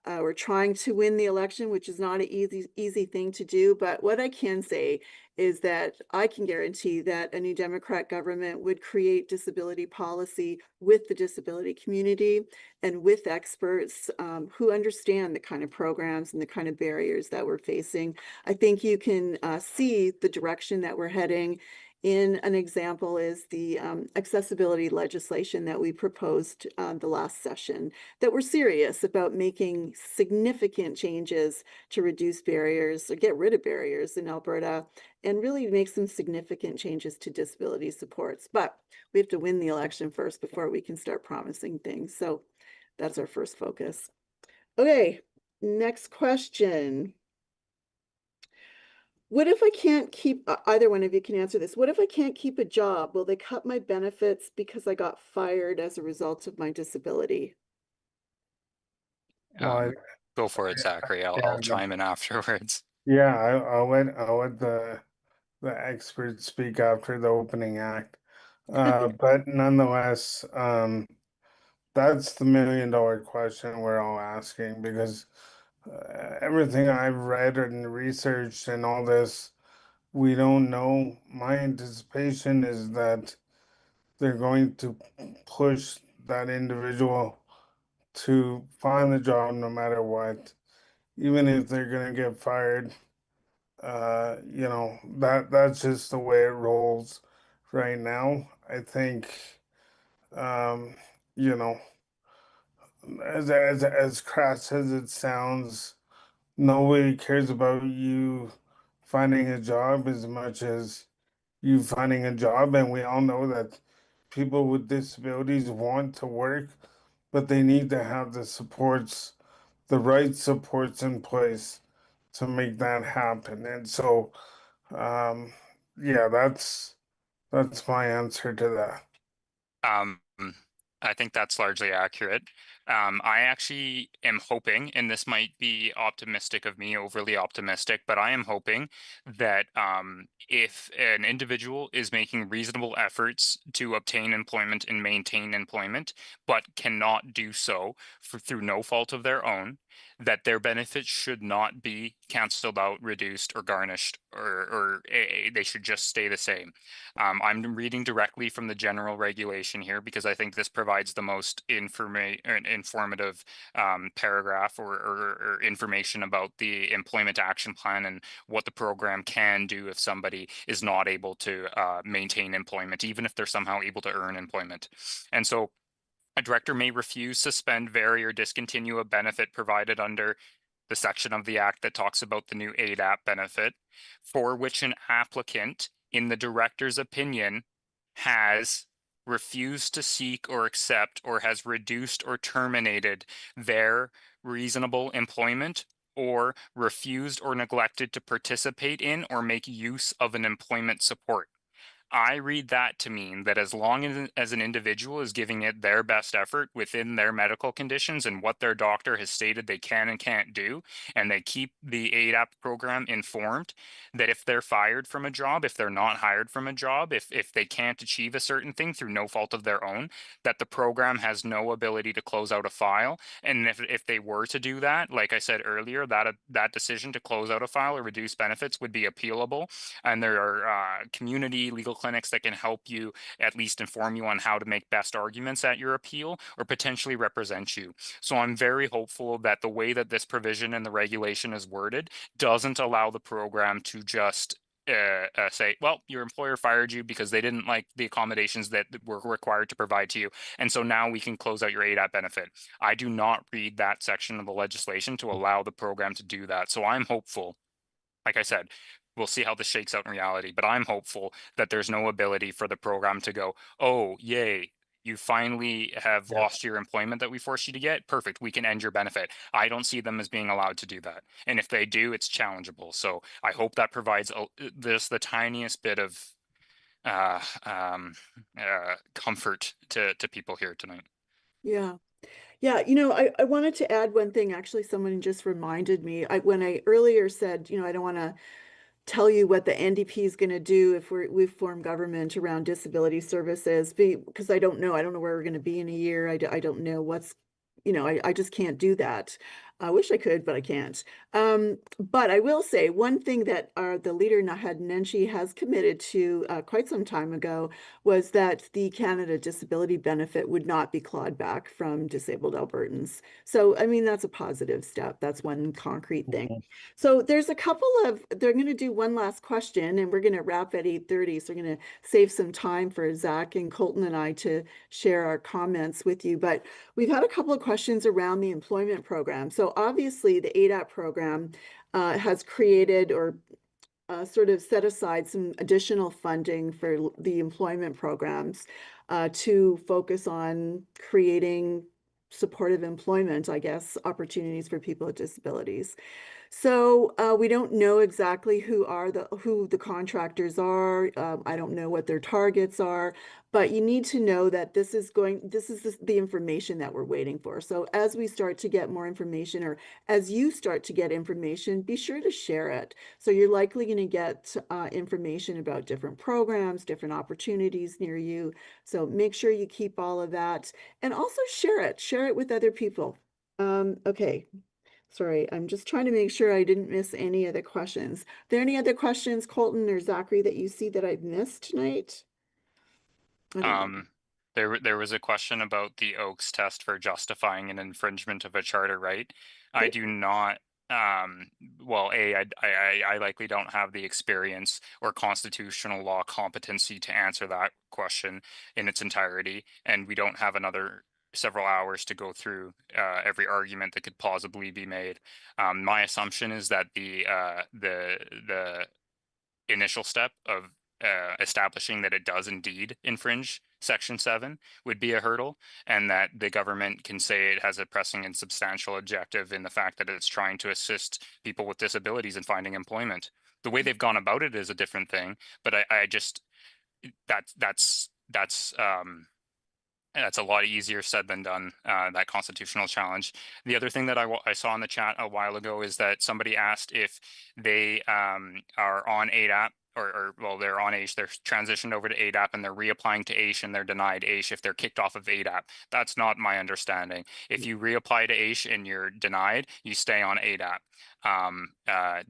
We're trying to win the election, which is not an easy thing to do. But what I can say is that I can guarantee that a new Democrat government would create disability policy with the disability community and with experts who understand the kind of programs and the kind of barriers that we're facing. I think you can see the direction that we're heading. In an example is the accessibility legislation that we proposed the last session, that we're serious about making significant changes to reduce barriers or get rid of barriers in Alberta and really make some significant changes to disability supports. But we have to win the election first before we can start promising things. So that's our first focus. Okay, next question. What if I can't keep, either one of you can answer this. What if I can't keep a job? Will they cut my benefits because I got fired as a result of my disability? Well, Go for it, Zachary. I'll chime in afterwards. yeah, I'll let the experts speak after the opening act. But nonetheless, that's the $1 million question we're all asking because everything I've read and researched and all this, we don't know. My anticipation is that they're going to push that individual to find the job no matter what, even if they're gonna get fired. That's just the way it rolls right now. I think, um, you know, as crass as it sounds, nobody cares about you finding a job as much as you finding a job, and we all know that people with disabilities want to work, but they need to have the right supports in place to make that happen. And so, um, yeah, that's my answer to that. Um, I think that's largely accurate. I actually am hoping, and this might be optimistic of me, overly optimistic, but I am hoping that if an individual is making reasonable efforts to obtain employment and maintain employment, but cannot do so through no fault of their own, that their benefits should not be canceled out, reduced, or garnished, or they should just stay the same. I'm reading directly from the general regulation here because I think this provides the most informative paragraph or information about the employment action plan and what the program can do if somebody is not able to maintain employment, even if they're somehow able to earn employment. And so a director may refuse, suspend, vary, or discontinue a benefit provided under the section of the Act that talks about the new ADAP benefit, for which an applicant, in the director's opinion, has refused to seek or accept or has reduced or terminated their reasonable employment or refused or neglected to participate in or make use of an employment support. I read that to mean that as long as an individual is giving it their best effort within their medical conditions and what their doctor has stated they can and can't do, and they keep the ADAP program informed, that if they're fired from a job, if they're not hired from a job, if they can't achieve a certain thing through no fault of their own, that the program has no ability to close out a file. And if they were to do that, like I said earlier, that decision to close out a file or reduce benefits would be appealable. And there are community legal clinics that can help you, at least inform you on how to make best arguments at your appeal or potentially represent you. So I'm very hopeful that the way that this provision and the regulation is worded doesn't allow the program to just say, well, your employer fired you because they didn't like the accommodations that were required to provide to you, and so now we can close out your ADAP benefit. I do not read that section of the legislation to allow the program to do that. So I'm hopeful, like I said, we'll see how this shakes out in reality, but I'm hopeful that there's no ability for the program to go, oh, yay, you finally have lost your employment that we forced you to get. Perfect. We can end your benefit. I don't see them as being allowed to do that. And if they do, it's challengeable. So I hope that provides this the tiniest bit of comfort to people here tonight. Yeah. Yeah, I wanted to add one thing. Actually, someone just reminded me. When I earlier said, I don't want to tell you what the NDP is going to do if we form government around disability services, because I don't know. I don't know where we're going to be in a year. I don't know what's, I just can't do that. I wish I could, but I can't. But I will say one thing that the leader Naheed Nenshi has committed to quite some time ago was that the Canada Disability Benefit would not be clawed back from disabled Albertans. So, I mean, that's a positive step. That's one concrete thing. So there's a couple they're going to do one last question, and we're going to wrap at 8:30. So we're going to save some time for Zach and Colton and I to share our comments with you. But we've had a couple of questions around the employment program. So obviously the ADAP program has created or sort of set aside some additional funding for the employment programs to focus on creating supportive employment, I guess, opportunities for people with disabilities. So we don't know exactly who the contractors are. I don't know what their targets are, but you need to know that this is the information that we're waiting for. So as we start to get more information, or as you start to get information, be sure to share it. So you're likely going to get information about different programs, different opportunities near you. So make sure you keep all of that, and also share it with other people. Okay. Sorry, I'm just trying to make sure I didn't miss any other questions. Are there any other questions, Colton or Zachary, that you see that I've missed tonight? There was a question about the Oakes test for justifying an infringement of a charter right. I do not, well, I likely don't have the experience or constitutional law competency to answer that question in its entirety, and we don't have another several hours to go through every argument that could plausibly be made. My assumption is that the initial step of establishing that it does indeed infringe Section 7 would be a hurdle, and that the government can say it has a pressing and substantial objective in the fact that it's trying to assist people with disabilities in finding employment. The way they've gone about it is a different thing, but I just that's a lot easier said than done, that constitutional challenge. The other thing that I saw in the chat a while ago is that somebody asked if they are on ADAP, or well, they're on AISH, they're transitioned over to ADAP and they're reapplying to AISH and they're denied AISH if they're kicked off of ADAP. That's not my understanding. If you reapply to AISH and you're denied, you stay on ADAP. I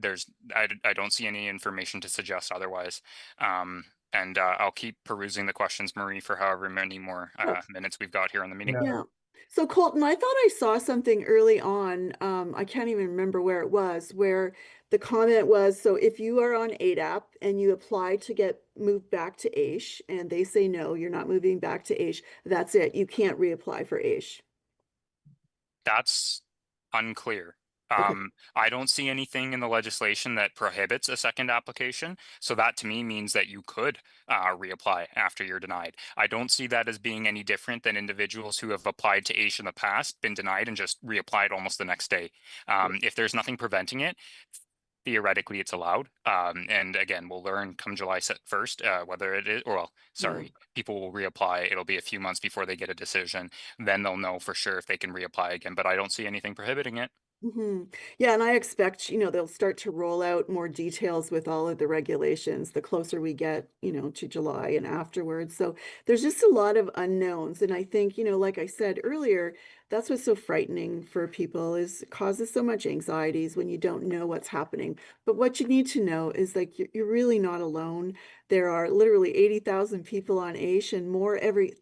don't see any information to suggest otherwise. And I'll keep perusing the questions, Marie, for however many more minutes we've got here on the meeting. Yeah. So Colton, I thought I saw something early on. I can't even remember where it was, where the comment was, so if you are on ADAP and you apply to get moved back to AISH and they say, no, you're not moving back to AISH, that's it. You can't reapply for AISH. That's unclear. Okay. I don't see anything in the legislation that prohibits a second application. So that to me means that you could reapply after you're denied. I don't see that as being any different than individuals who have applied to AISH in the past, been denied, and just reapplied almost the next day. If there's nothing preventing it, theoretically it's allowed. And again, we'll learn come July 1st whether it is, or well, sorry, people will reapply. It'll be a few months before they get a decision. Then they'll know for sure if they can reapply again. But I don't see anything prohibiting it. Yeah, and I expect, they'll start to roll out more details with all of the regulations the closer we get, to July and afterwards. So there's just a lot of unknowns. And I think, like I said earlier, that's what's so frightening for people is it causes so much anxieties when you don't know what's happening. But what you need to know is like you're really not alone. There are literally 80,000 people on AISH and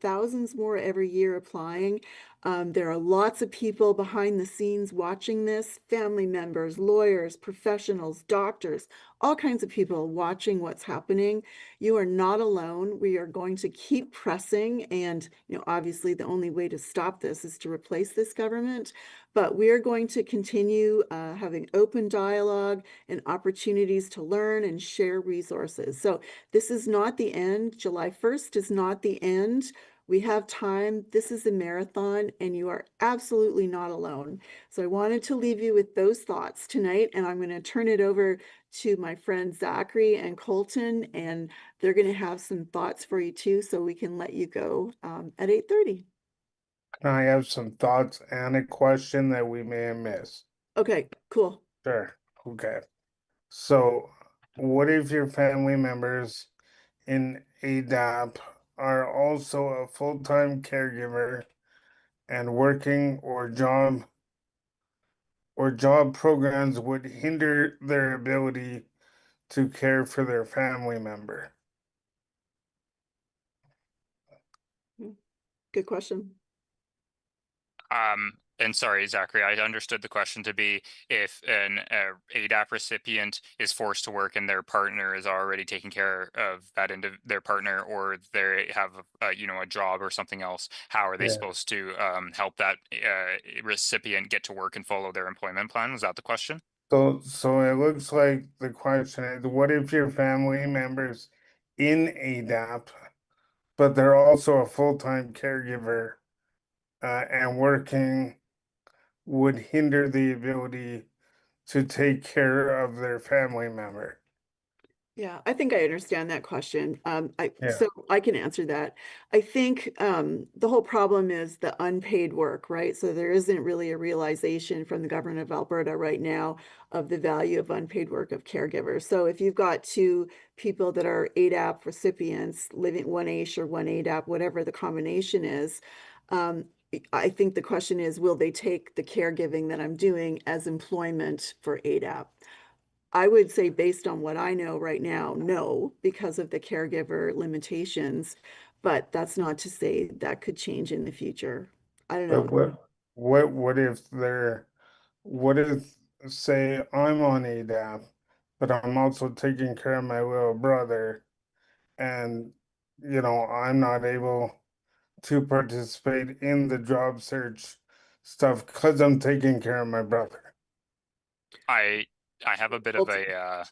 thousands more every year applying. There are lots of people behind the scenes watching this, family members, lawyers, professionals, doctors, all kinds of people watching what's happening. You are not alone. We are going to keep pressing. And, obviously the only way to stop this is to replace this government. But we are going to continue having open dialogue and opportunities to learn and share resources. So this is not the end. July 1st is not the end. We have time. This is a marathon, and you are absolutely not alone. So I wanted to leave you with those thoughts tonight, and I'm going to turn it over to my friends Zachary and Colton, and they're going to have some thoughts for you too, so we can let you go at 8:30. I have some thoughts and a question that we may have missed. Okay, cool. Sure. Okay. So, what if your family members in ADAP are also a full-time caregiver and working or job programs would hinder their ability to care for their family member? Good question. And sorry, Zachary, I understood the question to be if an ADAP recipient is forced to work and their partner is already taking care of their partner, or they have a job or something else. How are they Yeah. supposed to help that recipient get to work and follow their employment plan? Was that the question? So it looks like the question is, what if your family members in ADAP, but they're also a full-time caregiver, and working would hinder the ability to take care of their family member? Yeah, I think I understand that question. Yeah, So I can answer that. I think the whole problem is the unpaid work, right? So there isn't really a realization from the government of Alberta right now of the value of unpaid work of caregivers. So if you've got two people that are ADAP recipients living one AISH or one ADAP, whatever the combination is, I think the question is, will they take the caregiving that I'm doing as employment for ADAP? I would say based on what I know right now, no, because of the caregiver limitations, but that's not to say that could change in the future. I don't but know. what if what if, say I'm on ADAP, but I'm also taking care of my little brother, and I'm not able to participate in the job search stuff because I'm taking care of my brother. I have a bit of Colton. a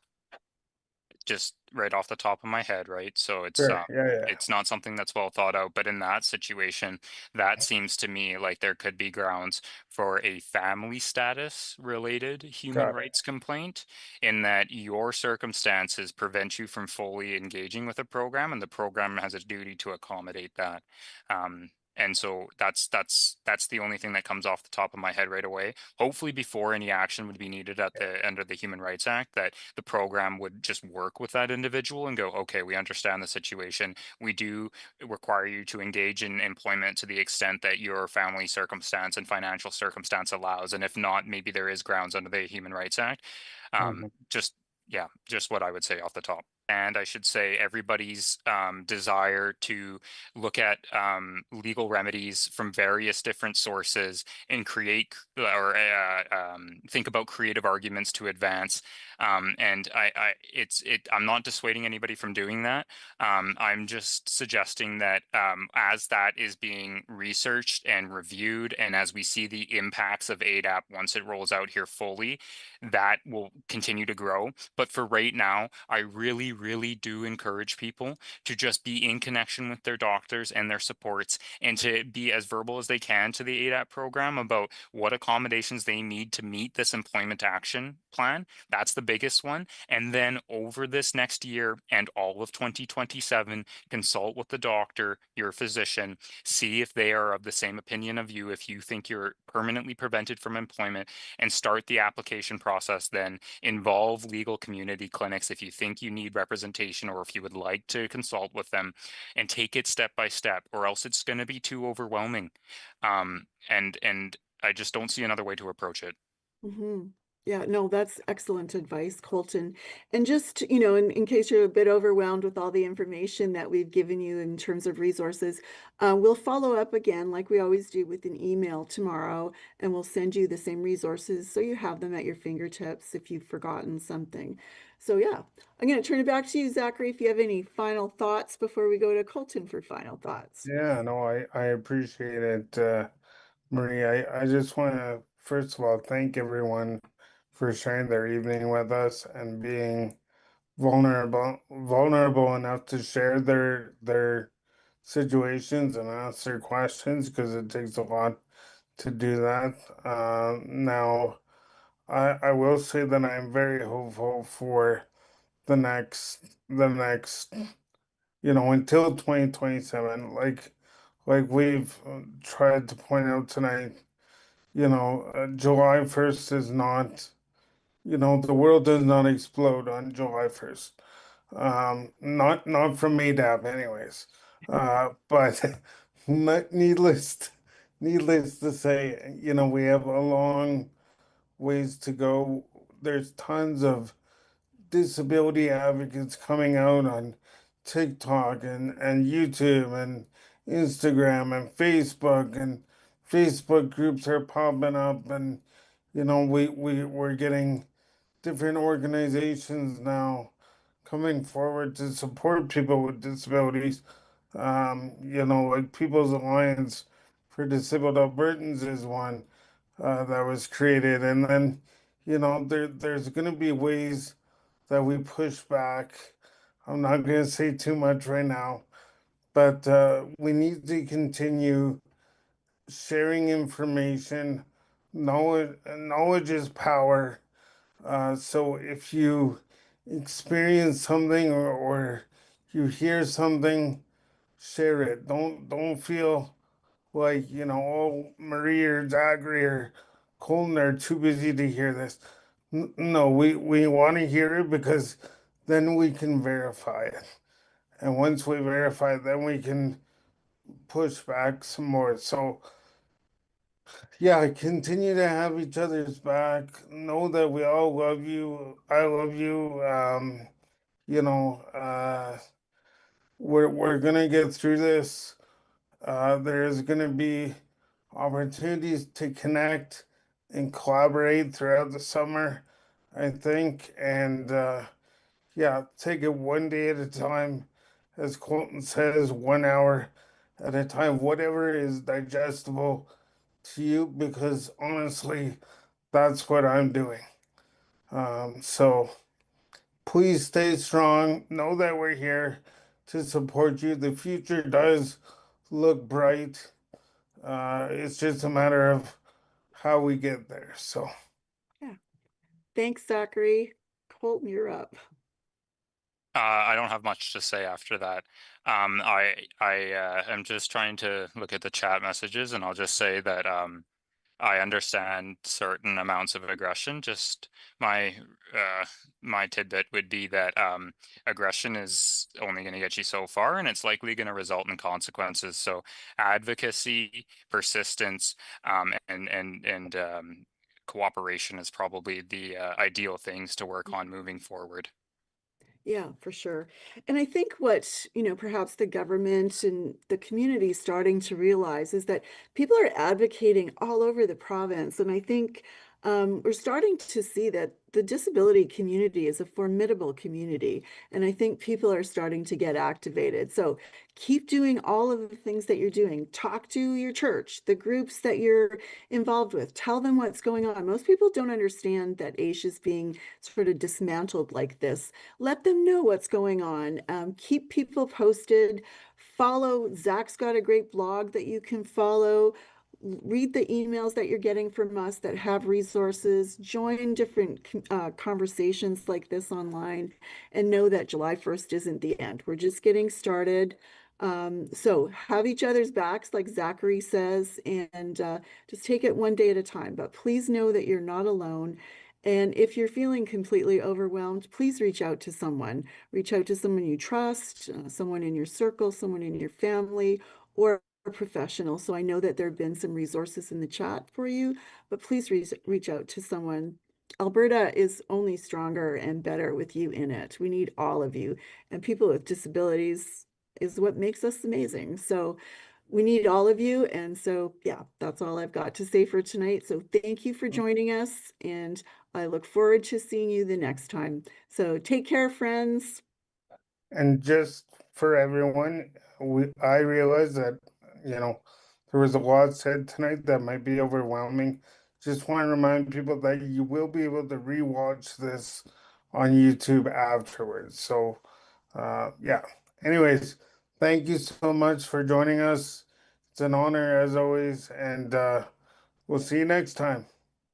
just right off the top of my head, right? So Sure, yeah. it's not something that's well thought out, but in that situation, that seems to me like there could be grounds for a family status related human Got it. rights complaint, in that your circumstances prevent you from fully engaging with a program, and the program has a duty to accommodate that. And so that's the only thing that comes off the top of my head right away. Hopefully, before any action would be needed at the under the Human Rights Act, that the program would just work with that individual and go, okay, we understand the situation. We do require you to engage in employment to the extent that your family circumstance and financial circumstance allows, and if not, maybe there is grounds under the Human Rights Act. Mhm. Just yeah, just what I would say off the top. And I should say everybody's desire to look at legal remedies from various different sources and create or think about creative arguments to advance. And I'm not dissuading anybody from doing that. I'm just suggesting that as that is being researched and reviewed, and as we see the impacts of ADAP once it rolls out here fully, that will continue to grow. But for right now, I really, really do encourage people to just be in connection with their doctors and their supports, and to be as verbal as they can to the ADAP program about what accommodations they need to meet this employment action plan. That's the biggest one. And then over this next year and all of 2027, consult with the doctor, your physician, see if they are of the same opinion of you, if you think you're permanently prevented from employment, and start the application process. Then involve legal community clinics if you think you need representation or if you would like to consult with them, and take it step by step, or else it's going to be too overwhelming. And I just don't see another way to approach it. Mm-hmm. Yeah, no, that's excellent advice, Colton. And just, you know, in case you're a bit overwhelmed with all the information that we've given you in terms of resources, we'll follow up again, like we always do, with an email tomorrow, and we'll send you the same resources so you have them at your fingertips if you've forgotten something. So yeah, I'm going to turn it back to you, Zachary, if you have any final thoughts before we go to Colton for final thoughts. Yeah, no, I appreciate it, Marie. I just want to first of all thank everyone for sharing their evening with us and being vulnerable enough to share their situations and ask their questions, because it takes a lot to do that. Now, I will say that I'm very hopeful for the next until 2027, like we've tried to point out tonight. July 1st is not, the world does not explode on July 1st. Not from ADAP anyways. But needless to say, we have a long ways to go. There's tons of disability advocates coming out on TikTok and YouTube and Instagram and Facebook, and Facebook groups are popping up, and we're getting different organizations now coming forward to support people with disabilities. Like People's Alliance for Disabled Albertans is one that was created, and then there's going to be ways that we push back. I'm not going to say too much right now, but we need to continue sharing information. Knowledge is power. So if you experience something, or you hear something, share it. Don't feel like, oh, Marie or Zachary or Colton are too busy to hear this. No, we want to hear it, because then we can verify it. And once we verify it, then we can push back some more. So yeah, continue to have each other's back. Know that we all love you. I love you. You know, uh, we're gonna get through this. There's gonna be opportunities to connect and collaborate throughout the summer, I think. And yeah, take it one day at a time. As Colton says, 1 hour at a time, whatever is digestible to you, because honestly, that's what I'm doing. So please stay strong. Know that we're here to support you. The future does look bright. It's just a matter of how we get there. So, Yeah. Thanks, Zachary. Colton, you're up. I don't have much to say after that. I am just trying to look at the chat messages, and I'll just say that I understand certain amounts of aggression. Just my my tidbit would be that aggression is only going to get you so far, and it's likely going to result in consequences. So advocacy, persistence, and cooperation is probably the ideal things to work on moving forward. Yeah, for sure. And I think what, perhaps the government and the community is starting to realize is that people are advocating all over the province. And I think we're starting to see that the disability community is a formidable community, and I think people are starting to get activated. So keep doing all of the things that you're doing. Talk to your church, the groups that you're involved with. Tell them what's going on. Most people don't understand that AISH is being sort of dismantled like this. Let them know what's going on. Keep people posted. Follow. Zach's got a great blog that you can follow. Read the emails that you're getting from us that have resources. Join different conversations like this online, and know that July 1st isn't the end. We're just getting started. So have each other's backs, like Zachary says, and just take it one day at a time. But please know that you're not alone. And if you're feeling completely overwhelmed, please reach out to someone. Reach out to someone you trust, someone in your circle, someone in your family, or a professional. So I know that there have been some resources in the chat for you, but please reach out to someone. Alberta is only stronger and better with you in it. We need all of you, and people with disabilities is what makes us amazing. So we need all of you. And so, yeah, that's all I've got to say for tonight. So thank you for joining us, and I look forward to seeing you the next time. So take care, friends. And just for everyone, I realize that, there was a lot said tonight that might be overwhelming. Just want to remind people that you will be able to rewatch this on YouTube afterwards. So, yeah. Anyways, thank you so much for joining us. It's an honor as always, and we'll see you next time.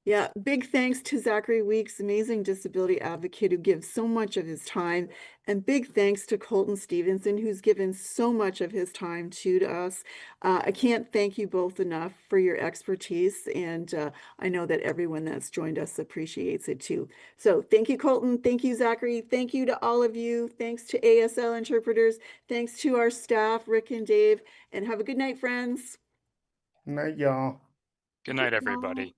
Yeah, big thanks to Zachary Weeks, amazing disability advocate who gives so much of his time. And big thanks to Colton Stevenson, who's given so much of his time to us. I can't thank you both enough for your expertise. And I know that everyone that's joined us appreciates it too. So thank you, Colton. Thank you, Zachary. Thank you to all of you. Thanks to ASL interpreters. Thanks to our staff, Rick and Dave. And have a good night, friends. Night, y'all. Good night, everybody.